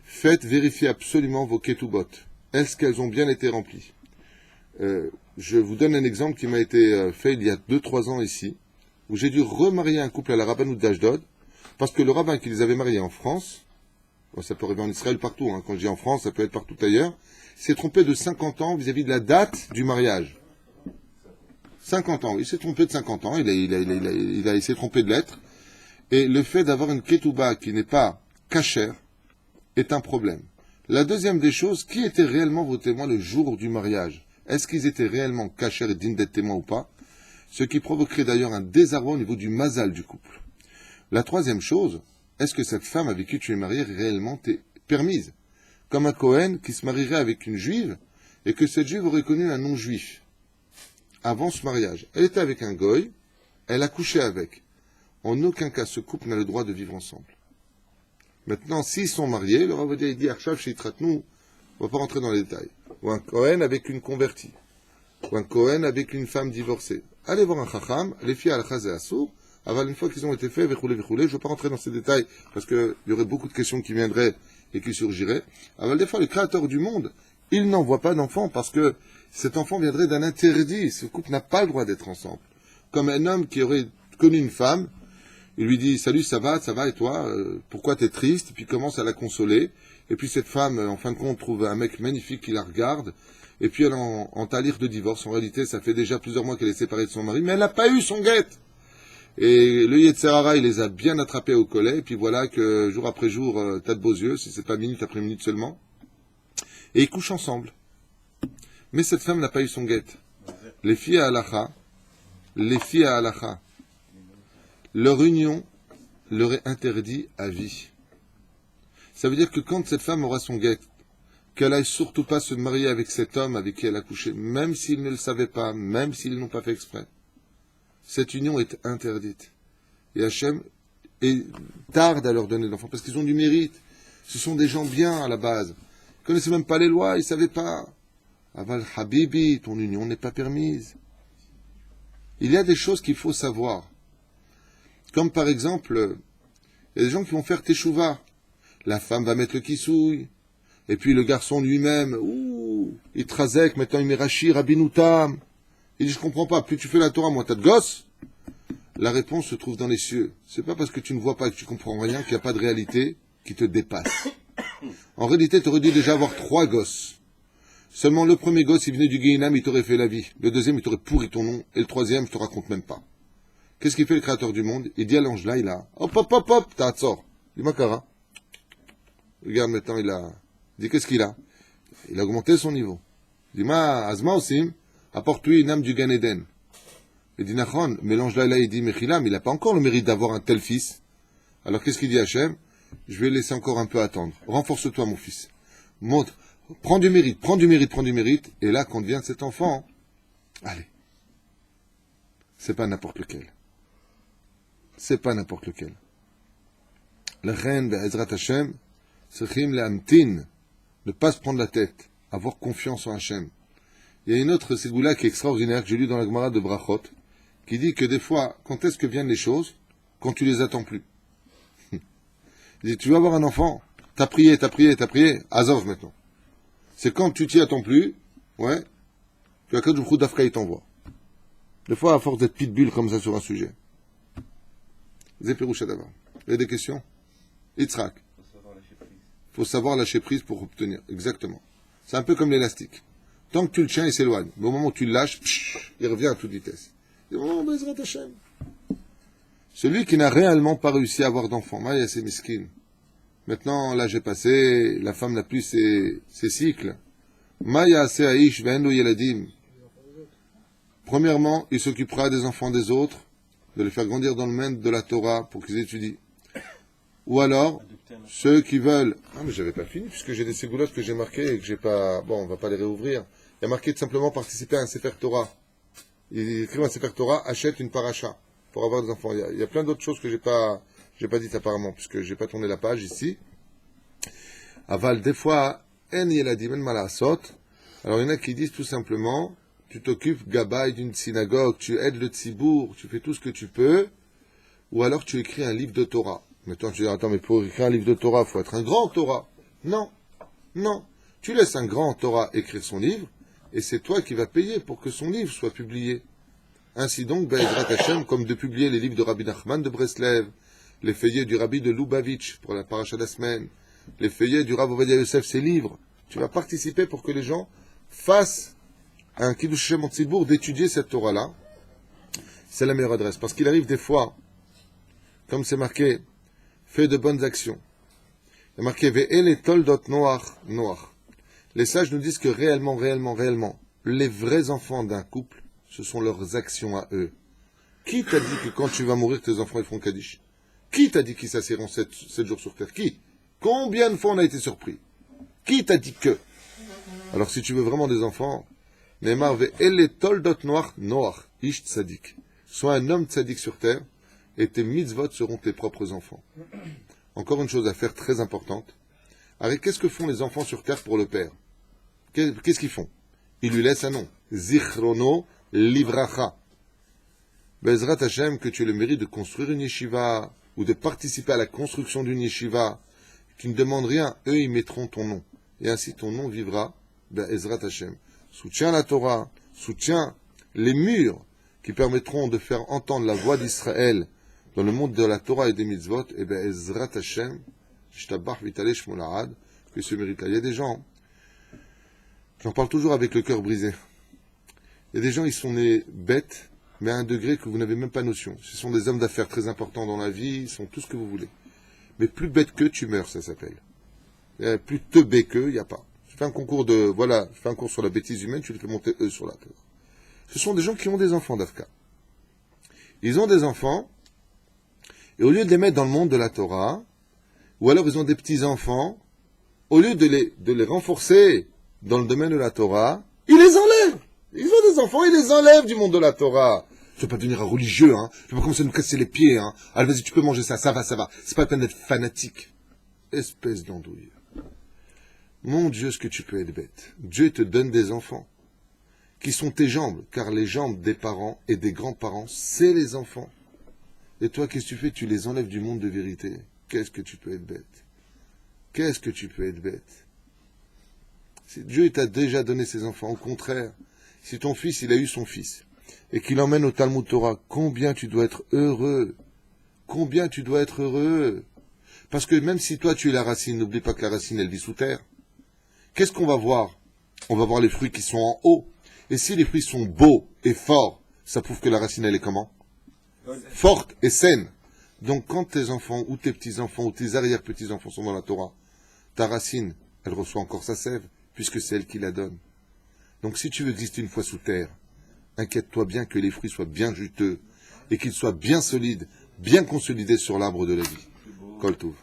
Speaker 1: Faites vérifier absolument vos ketubot. Est-ce qu'elles ont bien été remplies? Je vous donne un exemple qui m'a été fait il y a 2-3 ans ici, où j'ai dû remarier un couple à la rabbanout d'Ashdod, parce que le rabbin qui les avait mariés en France, bon, ça peut arriver en Israël partout, hein, quand je dis en France, ça peut être partout ailleurs, s'est trompé de 50 ans vis-à-vis de la date du mariage. 50 ans, il s'est trompé de 50 ans, il s'est trompé de lettres, et le fait d'avoir une ketouba qui n'est pas kasher est un problème. La deuxième des choses, qui étaient réellement vos témoins le jour du mariage? Est-ce qu'ils étaient réellement kasher et dignes d'être témoins ou pas? Ce qui provoquerait d'ailleurs un désarroi au niveau du mazal du couple. La troisième chose, est-ce que cette femme avec qui tu es marié réellement t'est permise? Comme un Cohen qui se marierait avec une juive et que cette juive aurait connu un non-juif avant ce mariage. Elle était avec un goy, elle a couché avec. En aucun cas, ce couple n'a le droit de vivre ensemble. Maintenant, s'ils sont mariés, le Rav Odia dit Arshav Sheitratnu, on ne va pas rentrer dans les détails. Ou un Cohen avec une convertie. Ou un Cohen avec une femme divorcée. Allez voir un Chacham, les filles à la et Assour, avant une fois qu'ils ont été faits, je ne vais pas rentrer dans ces détails, parce qu'il y aurait beaucoup de questions qui viendraient et qui surgiraient. Avant des fois, le Créateur du monde, il n'envoie pas d'enfant, parce que cet enfant viendrait d'un interdit. Ce couple n'a pas le droit d'être ensemble. Comme un homme qui aurait connu une femme, il lui dit « Salut, ça va, et toi pourquoi t'es triste ?» Puis il commence à la consoler. et puis cette femme, en fin de compte, trouve un mec magnifique qui la regarde, et puis elle est en talir de divorce. En réalité, ça fait déjà plusieurs mois qu'elle est séparée de son mari, mais elle n'a pas eu son guette. Et le Yetzer Hara, il les a bien attrapés au collet, et puis voilà que jour après jour, t'as de beaux yeux, si c'est pas minute après minute seulement, et ils couchent ensemble. Mais cette femme n'a pas eu son guette. Les filles à halacha, leur union leur est interdite à vie. Ça veut dire que quand cette femme aura son guette, qu'elle aille surtout pas se marier avec cet homme avec qui elle a couché, même s'ils ne le savaient pas, même s'ils n'ont pas fait exprès. Cette union est interdite. Et Hachem tarde à leur donner l'enfant, parce qu'ils ont du mérite. Ce sont des gens bien à la base. Ils ne connaissaient même pas les lois, ils ne savaient pas. Aval Habibi, ton union n'est pas permise. Il y a des choses qu'il faut savoir. Comme par exemple, il y a des gens qui vont faire teshuva. La femme va mettre le kissouille. Et puis le garçon lui-même, il trazek, maintenant il met Rashi, Rabinoutam. Il dit, je comprends pas, plus tu fais la Torah, moins t'as de gosses. La réponse se trouve dans les cieux. C'est pas parce que tu ne vois pas et que tu comprends rien qu'il n'y a pas de réalité qui te dépasse. En réalité, tu aurais dû déjà avoir 3 gosses. Seulement le premier gosse, il venait du Guéhinam, il t'aurait fait la vie. Le deuxième, il t'aurait pourri ton nom. Et le troisième, je te raconte même pas. Qu'est-ce qu'il fait le créateur du monde? Il dit à l'ange là, il a, hop, t'as sort. Il dit, Makara. Regarde maintenant, il dit, qu'est-ce qu'il a? Il a augmenté son niveau. Il dit, Azma Osim, apporte-lui une âme du Gan Eden. Il dit, Nachon, mais l'ange là, il dit, Mechilam, il n'a pas encore le mérite d'avoir un tel fils. Alors qu'est-ce qu'il dit Hachem? Je vais laisser encore un peu attendre. Renforce-toi, mon fils. Montre. Prends du mérite. Et là, quand vient cet enfant, allez. C'est pas n'importe lequel. Le reine Be'ezrat Hashem, Sechim le'amtin, ne pas se prendre la tête, avoir confiance en Hashem. Il y a une autre ségoula qui est extraordinaire, que j'ai lu dans la Gemara de Brachot, qui dit que des fois, quand est-ce que viennent les choses? Quand tu les attends plus. Il dit, tu veux avoir un enfant? T'as prié, Azov maintenant. C'est quand tu t'y attends plus, ouais, que la Kadosh Baruch Hu d'Afka il t'envoie. Des fois, à force d'être pitbull comme ça sur un sujet. Zéperoucha d'avant. Il y a des questions? Yitzhak. Faut savoir lâcher prise pour obtenir. Exactement. C'est un peu comme l'élastique. Tant que tu le tiens, il s'éloigne. Mais au moment où tu le lâches, il revient à toute vitesse. Il dit, oh, Bezrat Hashem. Celui qui n'a réellement pas réussi à avoir d'enfant, Maïa, c'est miskin. Maintenant, l'âge est passé, la femme n'a plus ses cycles. Maïa, c'est Aïch, Ve'enlo Yeladim. Premièrement, il s'occupera des enfants des autres, de les faire grandir dans le monde de la Torah pour qu'ils étudient. Ou alors, ceux qui veulent... Ah, mais j'avais pas fini, puisque j'ai des ségoulottes que j'ai marquées et que j'ai pas... Bon, on va pas les réouvrir. Il y a marqué de simplement participer à un Sefer Torah. Il écrit un Sefer Torah, achète une paracha pour avoir des enfants. Il y a plein d'autres choses que j'ai pas dites apparemment, puisque j'ai pas tourné la page ici. Aval, des fois, en yeladim en malasot. Alors, il y en a qui disent tout simplement, tu t'occupes, gabaï, d'une synagogue, tu aides le tzibour, tu fais tout ce que tu peux, ou alors tu écris un livre de Torah. Maintenant, tu dis, attends, mais pour écrire un livre de Torah, il faut être un grand Torah. Non. Tu laisses un grand Torah écrire son livre, et c'est toi qui vas payer pour que son livre soit publié. Ainsi donc, Be'ezrat Hashem, comme de publier les livres de Rabbi Nachman de Breslev, les feuillets du Rabbi de Lubavitch pour la paracha de la semaine, les feuillets du Rav Ovadia Yosef, ses livres. Tu vas participer pour que les gens fassent un Kiddush Hashem en Tzibour d'étudier cette Torah-là. C'est la meilleure adresse. Parce qu'il arrive des fois, comme c'est marqué, fais de bonnes actions. Il y a marqué Ve'ele toldot noach. Les sages nous disent que réellement, les vrais enfants d'un couple, ce sont leurs actions à eux. Qui t'a dit que quand tu vas mourir, tes enfants ils feront Kaddish? Qui t'a dit qu'ils s'assieront 7 jours sur terre? Qui? Combien de fois on a été surpris? Qui t'a dit que? Alors si tu veux vraiment des enfants, Neymar Ve'ele toldot noach, ish tzadik. Sois un homme tzadik sur terre, et tes mitzvot seront tes propres enfants. Encore une chose à faire très importante. Alors, qu'est-ce que font les enfants sur terre pour le père? Qu'est-ce qu'ils font? Ils lui laissent un nom. Zichrono livracha. Bezrat Hashem, que tu aies le mérite de construire une yeshiva, ou de participer à la construction d'une yeshiva. Tu ne demandes rien, eux ils mettront ton nom. Et ainsi ton nom vivra, Bezrat Hashem. Soutiens la Torah, soutiens les murs qui permettront de faire entendre la voix d'Israël dans le monde de la Torah et des mitzvot, et Ezrat Hashem, Shtabach Vitale Shmolahad, que ce mérite-là. Il y a des gens, j'en parle toujours avec le cœur brisé. Il y a des gens, ils sont nés bêtes, mais à un degré que vous n'avez même pas notion. Ce sont des hommes d'affaires très importants dans la vie, ils sont tout ce que vous voulez. Mais plus bête qu'eux, tu meurs, ça s'appelle. Plus teubé qu'eux, il n'y a pas. Je fais un concours sur la bêtise humaine, tu les fais monter eux sur la terre. Ce sont des gens qui ont des enfants d'Afka. Ils ont des enfants, et au lieu de les mettre dans le monde de la Torah, ou alors ils ont des petits-enfants, au lieu de les renforcer dans le domaine de la Torah, ils les enlèvent. Ils ont des enfants, ils les enlèvent du monde de la Torah. Je ne veux pas devenir un religieux, hein. Je ne veux pas commencer à nous casser les pieds, hein. Allez, vas-y, tu peux manger ça, ça va. C'est pas la peine d'être fanatique. Espèce d'andouille. Mon Dieu, ce que tu peux être bête. Dieu te donne des enfants, qui sont tes jambes, car les jambes des parents et des grands-parents, c'est les enfants. Et toi, qu'est-ce que tu fais? Tu les enlèves du monde de vérité. Qu'est-ce que tu peux être bête? Qu'est-ce que tu peux être bête? Si Dieu t'a déjà donné ses enfants, au contraire, si ton fils, il a eu son fils, et qu'il l'emmène au Talmud Torah, combien tu dois être heureux? Combien tu dois être heureux? Parce que même si toi, tu es la racine, n'oublie pas que la racine, elle vit sous terre. Qu'est-ce qu'on va voir? On va voir les fruits qui sont en haut. Et si les fruits sont beaux et forts, ça prouve que la racine, elle est comment? Forte et saine. Donc quand tes enfants, ou tes petits-enfants, ou tes arrière-petits-enfants sont dans la Torah, ta racine, elle reçoit encore sa sève, puisque c'est elle qui la donne. Donc si tu veux exister une fois sous terre, inquiète-toi bien que les fruits soient bien juteux, et qu'ils soient bien solides, bien consolidés sur l'arbre de la vie. Kol Tov.